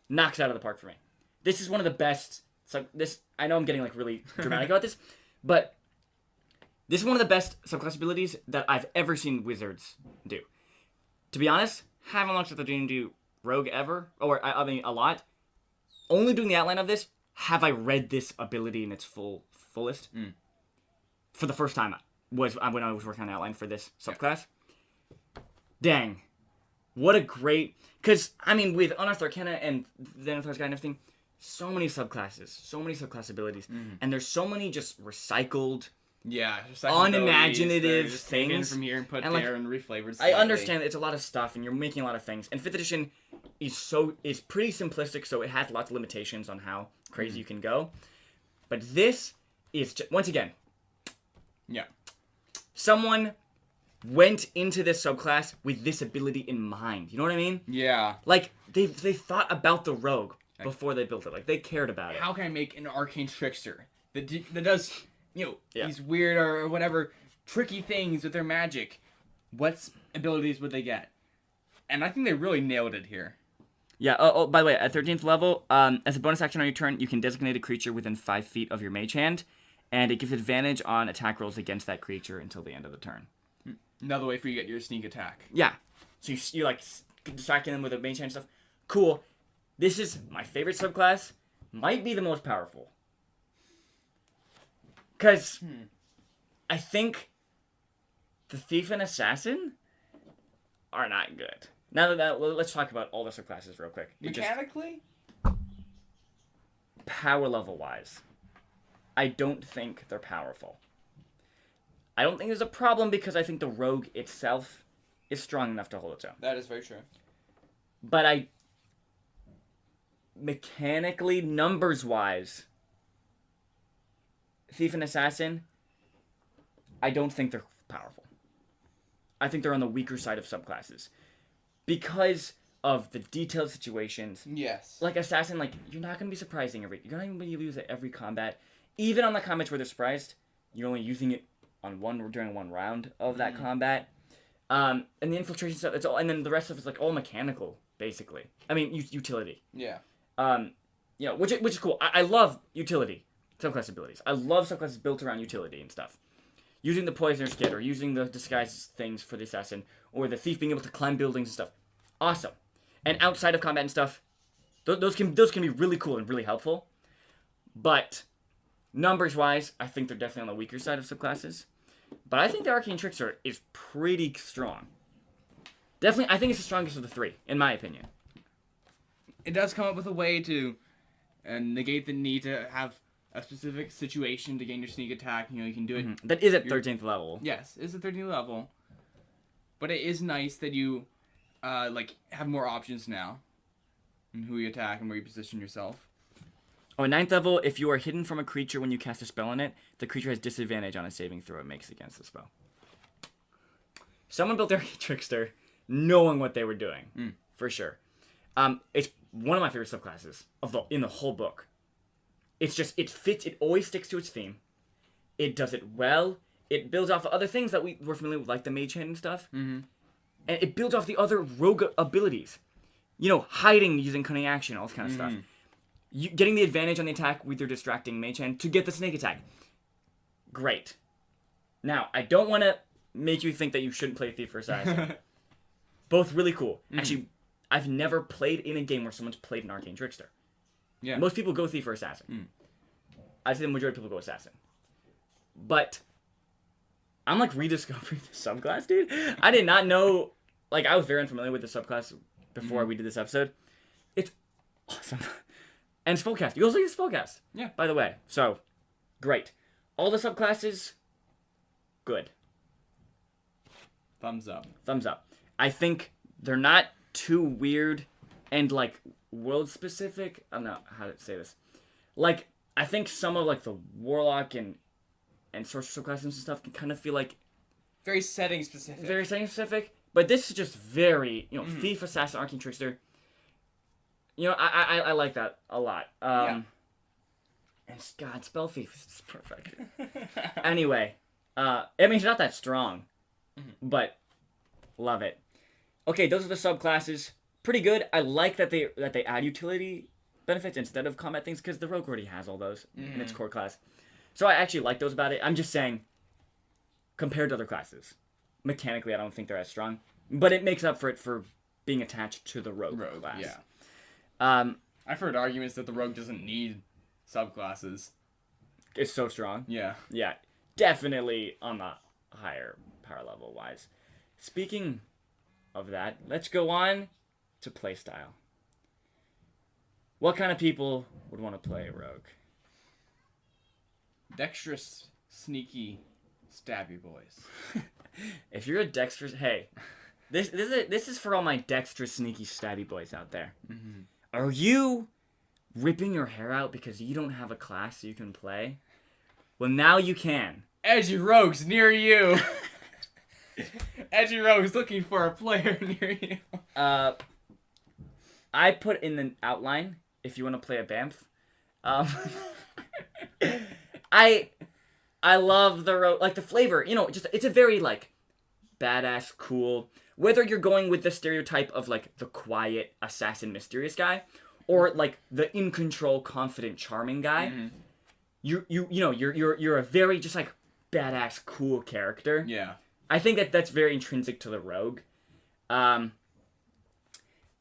knocks it out of the park for me. This is one of the best. So I know I'm getting like really dramatic about this, but this is one of the best subclass abilities that I've ever seen wizards do. To be honest, haven't looked at the D&D rogue ever, or I mean a lot. Only doing the outline of this, have I read this ability in its fullest? For the first time was when I was working on the outline for this subclass. Dang, what a great! Because I mean, with Unearthed Arcana and the Unearthed Guide and everything. So many subclasses, so many subclass abilities, and there's so many just recycled, unimaginative just things taken from here and put and, there and reflavored. I understand that it's a lot of stuff, and you're making a lot of things. And 5th edition is pretty simplistic, so it has lots of limitations on how crazy you can go. But this is once again, someone went into this subclass with this ability in mind. You know what I mean? Yeah. Like they thought about the rogue before they built it. Like, they cared about it. How can I make an arcane trickster that does, these weird or whatever tricky things with their magic? What abilities would they get? And I think they really nailed it here. Yeah, oh, by the way, at 13th level, as a bonus action on your turn, you can designate a creature within 5 feet of your mage hand, and it gives advantage on attack rolls against that creature until the end of the turn. Another way for you to get your sneak attack. Yeah. So you're like, distracting them with a mage hand stuff. Cool. This is my favorite subclass. Might be the most powerful. Because I think the Thief and Assassin are not good. Now that let's talk about all the subclasses real quick. Mechanically? Power level wise, I don't think they're powerful. I don't think there's a problem because I think the rogue itself is strong enough to hold its own. That is very true. But mechanically, numbers-wise, Thief and Assassin, I don't think they're powerful. I think they're on the weaker side of subclasses. Because of the detailed situations. Yes. Like Assassin, you're not going to be surprising you're not even going to use it every combat. Even on the combats where they're surprised, you're only using it on during one round of that combat. And the infiltration stuff, and then the rest of it's all mechanical, basically. I mean, utility. Yeah. Which is cool. I love utility subclass abilities. I love subclasses built around utility and stuff. Using the Poisoner's Kit, or using the disguise things for the Assassin, or the Thief being able to climb buildings and stuff. Awesome. And outside of combat and stuff, those can be really cool and really helpful. But numbers-wise, I think they're definitely on the weaker side of subclasses. But I think the Arcane Trickster is pretty strong. Definitely, I think it's the strongest of the three, in my opinion. It does come up with a way to negate the need to have a specific situation to gain your sneak attack. You can do it. That is at 13th level. Yes, it's at 13th level. But it is nice that you have more options now in who you attack and where you position yourself. Oh, at 9th level, if you are hidden from a creature when you cast a spell on it, the creature has disadvantage on a saving throw it makes against the spell. Someone built their Trickster knowing what they were doing, for sure. It's one of my favorite subclasses in the whole book. It's just, it fits, it always sticks to its theme. It does it well. It builds off of other things that we're familiar with, like the Mage Hand and stuff. Mm-hmm. And it builds off the other rogue abilities. Hiding using cunning action, all this kind of stuff. Getting the advantage on the attack with your distracting Mage Hand to get the snake attack. Great. Now, I don't want to make you think that you shouldn't play Thief or Assassin. Both really cool. Actually, I've never played in a game where someone's played an Arcane Trickster. Yeah. Most people go Thief or Assassin. I'd say the majority of people go assassin. But I'm like rediscovering the subclass, dude. I did not know. Like, I was very unfamiliar with the subclass before we did this episode. It's awesome. And spellcast. You also use spellcast. Yeah. By the way. So, great. All the subclasses, good. Thumbs up. Thumbs up. I think they're not too weird and, like, world-specific. I don't know how to say this. Like, I think some of, like, the warlock and sorcerer subclasses and stuff can kind of feel like... Very setting-specific. Very setting-specific. But this is just very, thief, assassin, arcane trickster. You know, I like that a lot. And God, spell thief is perfect. Anyway, I mean, it's not that strong, but love it. Okay, those are the subclasses. Pretty good. I like that they add utility benefits instead of combat things because the rogue already has all those in its core class. So I actually like those about it. I'm just saying, compared to other classes, mechanically I don't think they're as strong, but it makes up for it for being attached to the rogue class. Yeah. I've heard arguments that the rogue doesn't need subclasses. It's so strong. Yeah. Yeah, definitely on the higher power level wise. Speaking of that, let's go on to playstyle. What kind of people would want to play a rogue? Dexterous, sneaky, stabby boys. If you're a dexterous, hey, this is for all my dexterous, sneaky, stabby boys out there. Mm-hmm. Are you ripping your hair out because you don't have a class you can play? Well, now you can. Edgy rogues near you. Edgy rogues looking for a player near you. I put in the outline if you want to play a Bamf. I love the like the flavor. You know, just it's a very like badass, cool. Whether you're going with the stereotype of like the quiet assassin, mysterious guy, or like the in control, confident, charming guy, you're a very just like badass, cool character. Yeah. I think that's very intrinsic to the rogue. Of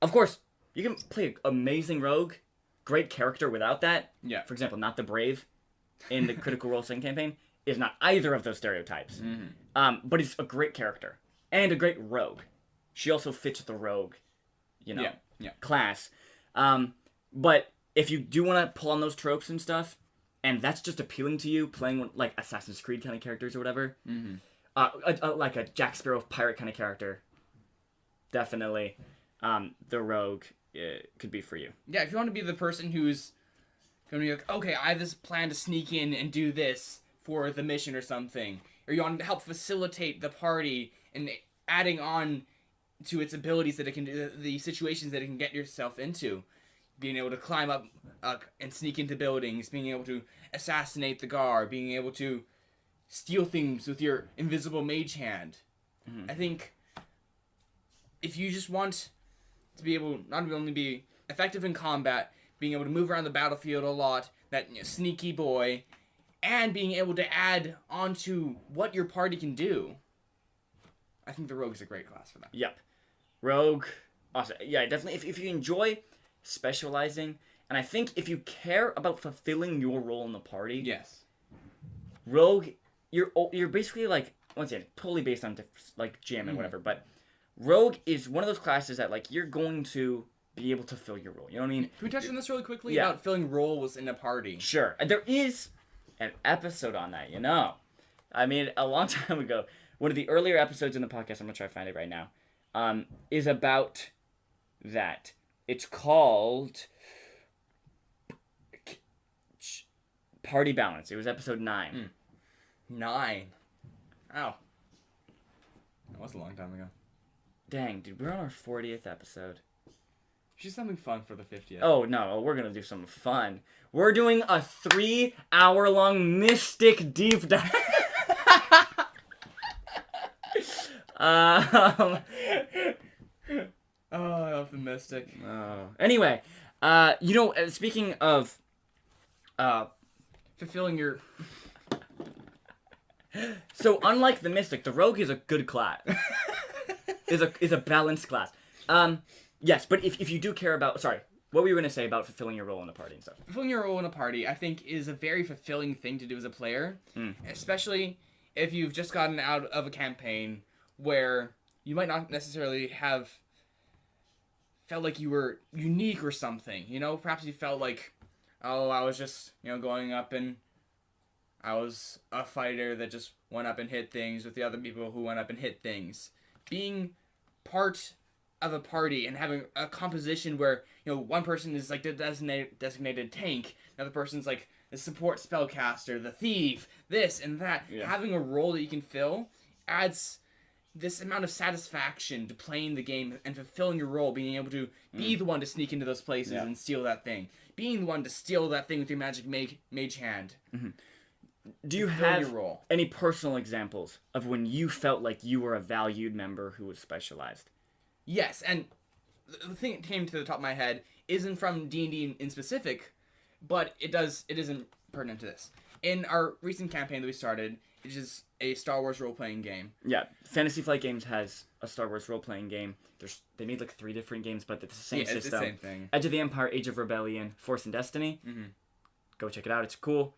course, you can play an amazing rogue, great character without that. Yeah. For example, not the brave in the Critical Role Playing campaign is not either of those stereotypes. Mm-hmm. But he's a great character and a great rogue. She also fits the rogue, class. But if you do want to pull on those tropes and stuff, and that's just appealing to you, playing like Assassin's Creed kind of characters or whatever, like a Jack Sparrow pirate kind of character, definitely the rogue could be for you. Yeah, if you want to be the person who's going to be like, okay, I have this plan to sneak in and do this for the mission or something, or you want to help facilitate the party and adding on to its abilities that it can do, the situations that it can get yourself into, being able to climb up and sneak into buildings, being able to assassinate the guard, being able to steal things with your invisible mage hand. Mm-hmm. I think if you just want to be able not only be effective in combat, being able to move around the battlefield a lot, that sneaky boy, and being able to add onto what your party can do, I think the rogue is a great class for that. Yep. Rogue, awesome. Yeah, definitely. If you enjoy specializing, and I think if you care about fulfilling your role in the party, yes, rogue, you're basically like, once again, totally based on like GM and whatever, but rogue is one of those classes that like you're going to be able to fill your role. You know what I mean? Can we touch on this really quickly about filling roles in a party? Sure. There is an episode on that, I mean, a long time ago, one of the earlier episodes in the podcast, I'm going to try to find it right now, is about that. It's called Party Balance. It was episode 9. 9. Ow. That was a long time ago. Dang, dude, we're on our 40th episode. She's something fun for the 50th. Oh, no, we're going to do something fun. We're doing a 3-hour-long Mystic Deep Dive. Oh, I love the Mystic. Oh. Anyway, speaking of fulfilling your... So, unlike the Mystic, the Rogue is a good class. is a balanced class. Yes, but if you do care about... Sorry, what were you going to say about fulfilling your role in the party and stuff? Fulfilling your role in a party, I think, is a very fulfilling thing to do as a player, especially if you've just gotten out of a campaign where you might not necessarily have felt like you were unique or something, you know? Perhaps you felt like, oh, I was just, going up and I was a fighter that just went up and hit things with the other people who went up and hit things. Being part of a party and having a composition where, one person is like the designated tank, another person's like the support spellcaster, the thief, this and that. Yeah. Having a role that you can fill adds this amount of satisfaction to playing the game and fulfilling your role, being able to be the one to sneak into those places and steal that thing. Being the one to steal that thing with your magic mage hand. Mm-hmm. Do you have any personal examples of when you felt like you were a valued member who was specialized? Yes, and the thing that came to the top of my head isn't from D&D in specific, but it isn't pertinent to this. In our recent campaign that we started, which is a Star Wars role-playing game. Yeah, Fantasy Flight Games has a Star Wars role-playing game. They made like 3 different games, but it's the same system. It's the same thing. Edge of the Empire, Age of Rebellion, Force and Destiny. Mm-hmm. Go check it out. It's cool.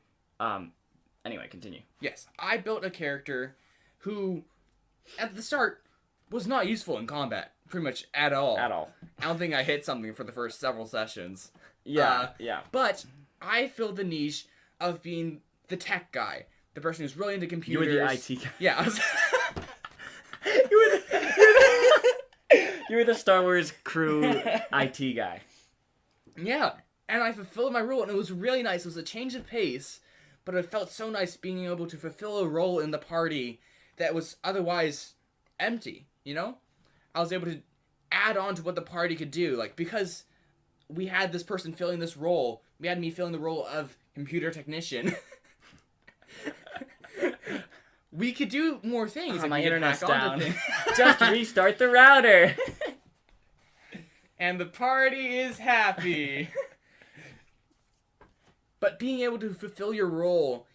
Anyway, continue. Yes, I built a character who, at the start, was not useful in combat, pretty much at all. At all. I don't think I hit something for the first several sessions. Yeah. But I filled the niche of being the tech guy, the person who's really into computers. You were the IT guy. Yeah. You were the Star Wars crew IT guy. Yeah, and I fulfilled my role, and it was really nice. It was a change of pace, but it felt so nice being able to fulfill a role in the party that was otherwise empty, I was able to add on to what the party could do, because we had this person filling this role. We had me filling the role of computer technician. We could do more things. My internet's down. Just restart the router. And the party is happy. But being able to fulfill your role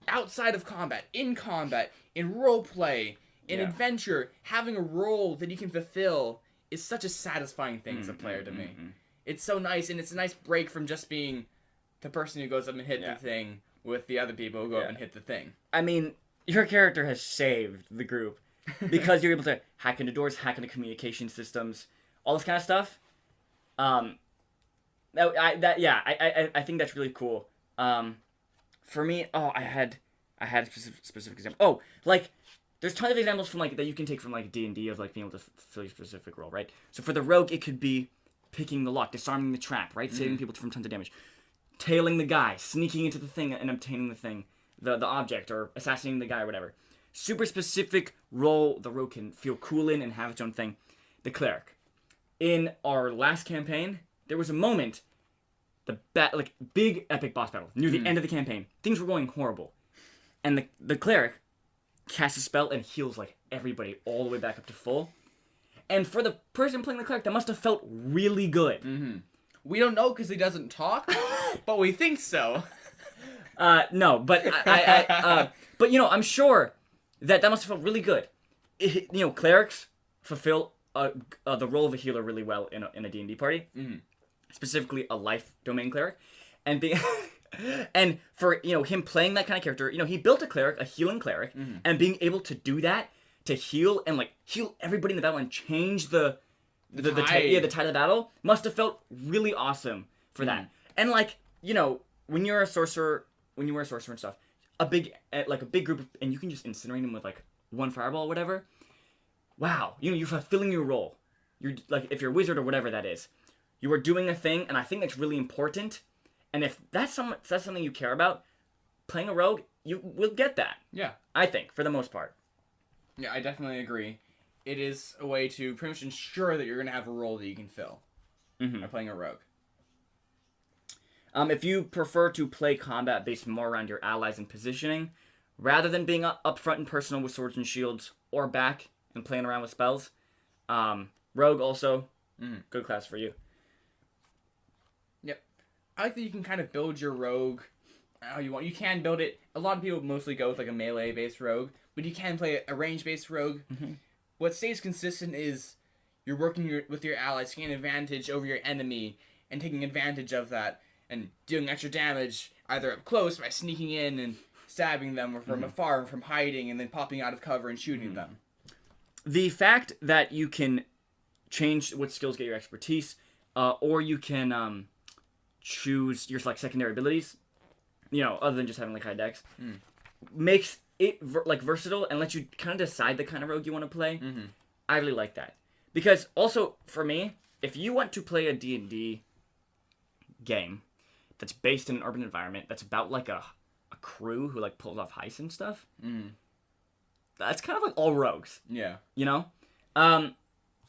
outside of combat, in roleplay, in adventure, having a role that you can fulfill is such a satisfying thing as a player to me. It's so nice, and it's a nice break from just being the person who goes up and hit the thing with the other people who go up and hit the thing. I mean, your character has saved the group because you're able to hack into doors, hack into communication systems, all this kind of stuff. I think that's really cool. For me, I had a specific example. There's tons of examples from that you can take from D&D of being able to fill your specific role, right? So for the rogue, it could be picking the lock, disarming the trap, right? Saving people from tons of damage, tailing the guy, sneaking into the thing and obtaining the thing, the object, or assassinating the guy, or whatever. Super specific role the rogue can feel cool in and have its own thing. The cleric. In our last campaign, there was a moment, big epic boss battle near the end of the campaign. Things were going horrible, and the cleric casts a spell and heals everybody all the way back up to full. And for the person playing the cleric, that must have felt really good. Mm-hmm. We don't know because he doesn't talk, but we think so. No, but I'm sure that must have felt really good. Clerics fulfill the role of a healer really well in a D&D party, specifically a life domain cleric, and being and for him playing that kind of character, he built a healing cleric, and being able to do that to heal and heal everybody in the battle and change the tide of the battle must have felt really awesome for that. And when you're a sorcerer, and stuff, a big group and you can just incinerate them with one fireball or whatever. Wow, you're fulfilling your role. You're if you're a wizard or whatever that is, you are doing a thing, and I think that's really important. And if that's something you care about, playing a rogue, you will get that. Yeah, I think for the most part. Yeah, I definitely agree. It is a way to pretty much ensure that you're going to have a role that you can fill by playing a rogue. If you prefer to play combat based more around your allies and positioning, rather than being up front and personal with swords and shields, or back and playing around with spells, rogue also, good class for you. Yep. I like that you can kind of build your rogue how you want. You can build it. A lot of people mostly go with a melee-based rogue, but you can play a range-based rogue. What stays consistent is you're working with your allies to gain advantage over your enemy and taking advantage of that and doing extra damage either up close by sneaking in and stabbing them, or from afar from hiding and then popping out of cover and shooting them. The fact that you can change what skills get your expertise, or you can choose your like secondary abilities, other than just having like high dex, makes it versatile and lets you kind of decide the kind of rogue you want to play. Mm-hmm. I really like that, because also for me, if you want to play a D&D game that's based in an urban environment that's about like a crew who like pulls off heists and stuff, that's kind of like all rogues. Yeah.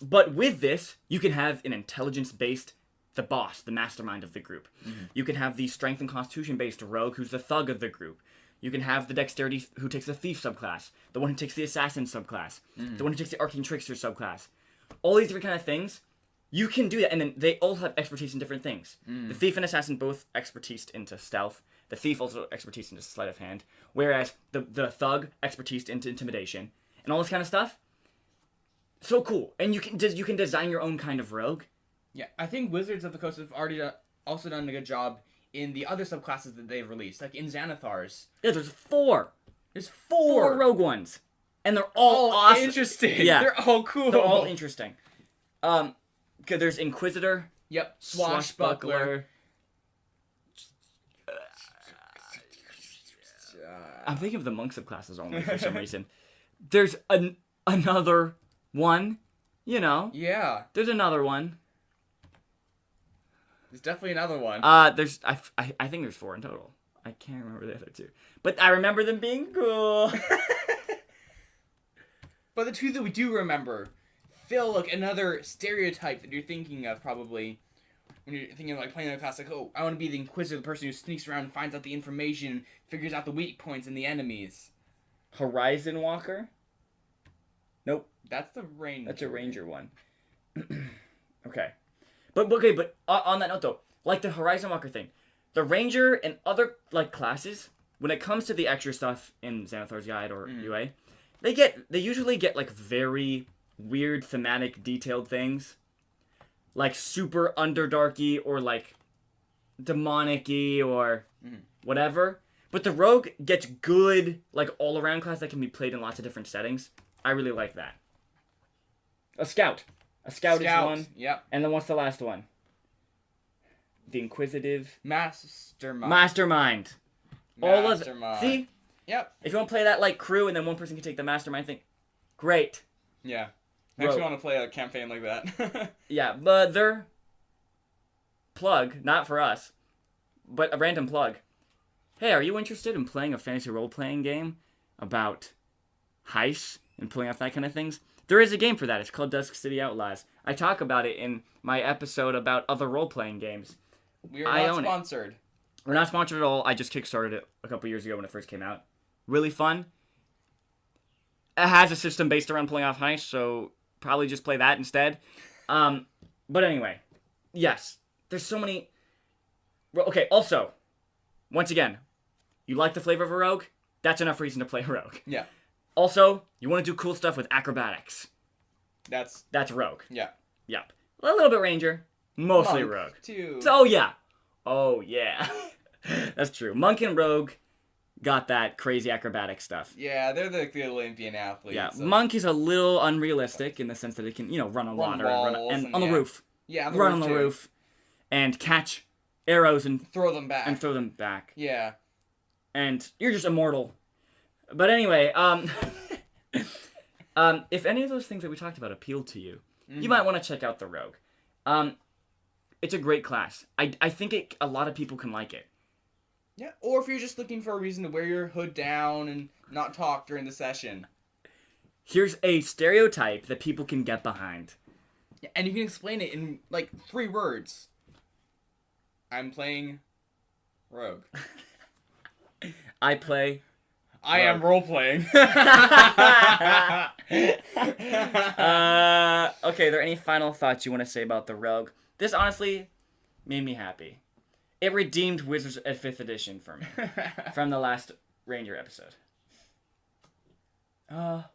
But with this, you can have an intelligence-based, the boss, the mastermind of the group. You can have the strength and constitution-based rogue who's the thug of the group. You can have the dexterity who takes the thief subclass, the one who takes the assassin subclass, the one who takes the arcane trickster subclass. All these different kind of things, you can do that, and then they all have expertise in different things. The thief and assassin both expertise into stealth. The thief also expertise into sleight of hand, whereas the thug expertise into intimidation, and all this kind of stuff. So cool, and you can design your own kind of rogue. Yeah, I think Wizards of the Coast have already also done a good job in the other subclasses that they've released, like in Xanathar's. Yeah, there's four. There's Four rogue ones, and they're all awesome. Interesting. Yeah, they're all cool. They're all interesting. There's Inquisitor. Yep. Swashbuckler. I'm thinking of the monk subclasses only for some reason. There's another one, Yeah. There's another one. There's definitely another one. There's I think there's 4 in total. I can't remember the other 2, but I remember them being cool. But the 2 that we do remember, Phil, like another stereotype that you're thinking of probably when you're thinking of like playing a class, like, oh, I want to be the Inquisitor, the person who sneaks around and finds out the information, figures out the weak points in the enemies. Horizon Walker? Nope. That's the ranger. That's a ranger one. Okay. But on that note though, like the Horizon Walker thing, the ranger and other like classes, when it comes to the extra stuff in Xanathar's Guide or UA, they usually get like very weird thematic detailed things. Like super underdarky or like demonic-y or whatever. But the rogue gets good, like, all-around class that can be played in lots of different settings. I really like that. A scout. A scout is one. Yep. And then what's the last one? The inquisitive... Mastermind. All of it. See? Yep. If you want to play that, like, crew and then one person can take the mastermind thing, great. Yeah. I actually want to play a campaign like that. Yeah, but they're... Plug, not for us, but a random plug. Hey, are you interested in playing a fantasy role-playing game about heists and pulling off that kind of things? There is a game for that. It's called Dusk City Outlaws. I talk about it in my episode about other role-playing games. We are not sponsored. We're not sponsored at all. I just kickstarted it a couple years ago when it first came out. Really fun. It has a system based around pulling off heists, so probably just play that instead. But anyway, yes. There's so many... Okay, also, once again, you like the flavor of a rogue? That's enough reason to play a rogue. Yeah. Also, you want to do cool stuff with acrobatics. That's rogue. Yeah. Yep. A little bit ranger, mostly Monk, rogue. Too. So, yeah. Oh, yeah. That's true. Monk and rogue got that crazy acrobatic stuff. Yeah, they're the Olympian athletes. Yeah, so. Monk is a little unrealistic in the sense that it can, run on water and on the roof. Yeah, on the roof. And catch arrows and throw them back. Yeah. And you're just immortal. But anyway, if any of those things that we talked about appeal to you, you might want to check out the Rogue. It's a great class. I think a lot of people can like it. Yeah, or if you're just looking for a reason to wear your hood down and not talk during the session. Here's a stereotype that people can get behind. Yeah, and you can explain it in, 3 words. I'm playing Rogue. I play... I am role-playing. Okay, are there any final thoughts you want to say about the Rogue? This honestly made me happy. It redeemed Wizards at 5th edition for me from the last Ranger episode.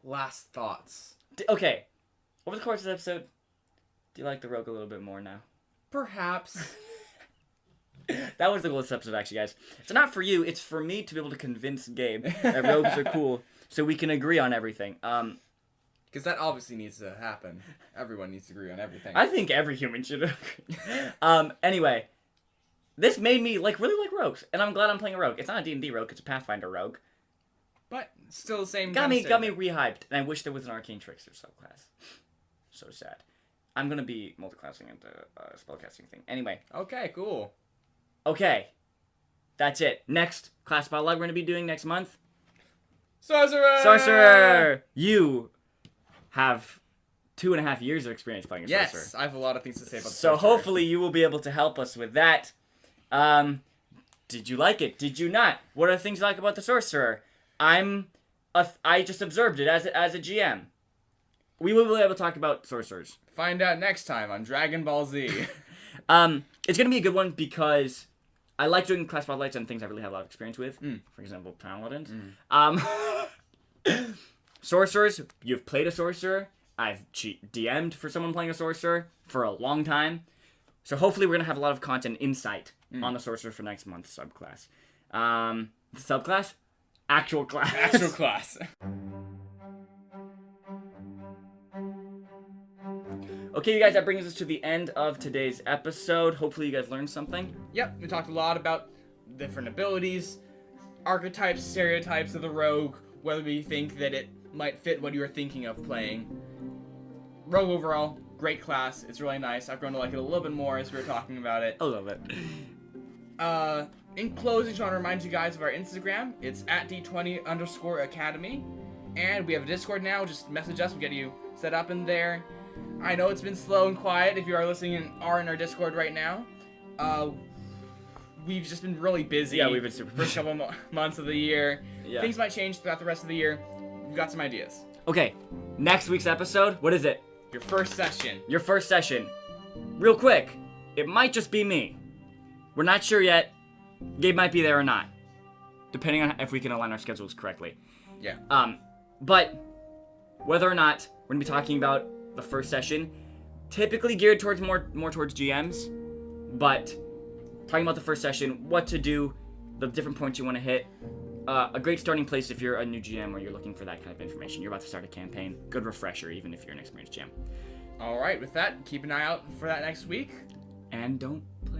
Last thoughts. Okay, over the course of the episode, Do you like the rogue a little bit more now? Perhaps. That was the goal of this episode, actually, guys. So not for you, it's for me to be able to convince Gabe that rogues are cool, so we can agree on everything. Because that obviously needs to happen. Everyone needs to agree on everything. I think every human should agree. Anyway, this made me really like rogues, and I'm glad I'm playing a rogue. It's not a D&D rogue; it's a Pathfinder rogue. But still the same. Got me rehyped, and I wish there was an arcane trickster subclass. So sad. I'm gonna be multiclassing into spellcasting thing. Anyway. Okay, cool. Okay, that's it. Next class battle log we're gonna be doing next month. Sorcerer. Sorcerer. You have 2.5 years of experience playing a sorcerer. Yes, I have a lot of things to say about the So sorcerer. hopefully you will be able to help us with that. Did you like it? Did you not? What are the things you like about the sorcerer? I just observed it as a GM. We will be able to talk about sorcerers. Find out next time on Dragon Ball Z. It's gonna be a good one because I like doing class spotlights on things I really have a lot of experience with. For example, paladins. Sorcerers. You've played a sorcerer. I've DM'd for someone playing a sorcerer for a long time. So hopefully we're gonna have a lot of content insight on the sorcerer for next month's subclass. Subclass? Actual class. Actual class. Okay, you guys, that brings us to the end of today's episode. Hopefully you guys learned something. Yep, we talked a lot about different abilities, archetypes, stereotypes of the rogue, whether we think that it might fit what you were thinking of playing. Rogue overall, great class. It's really nice. I've grown to like it a little bit more as we were talking about it. I love it. In closing, I want to remind you guys of our Instagram. It's at D20_Academy. And we have a Discord now. Just message us. We'll get you set up in there. I know it's been slow and quiet if you are listening and are in our Discord right now. We've just been really busy. Yeah, we've been super First couple months of the year. Yeah. Things might change throughout the rest of the year. We've got some ideas. Okay, next week's episode, what is it? Your first session. Your first session. Real quick, it might just be me. We're not sure yet. Gabe might be there or not, depending on if we can align our schedules correctly. Yeah. But whether or not we're gonna be talking about the first session, typically geared towards more towards GMs, but talking about the first session, what to do, the different points you want to hit. A great starting place if you're a new GM or you're looking for that kind of information. You're about to start a campaign. Good refresher, even if you're an experienced GM. All right. With that, keep an eye out for that next week. And don't play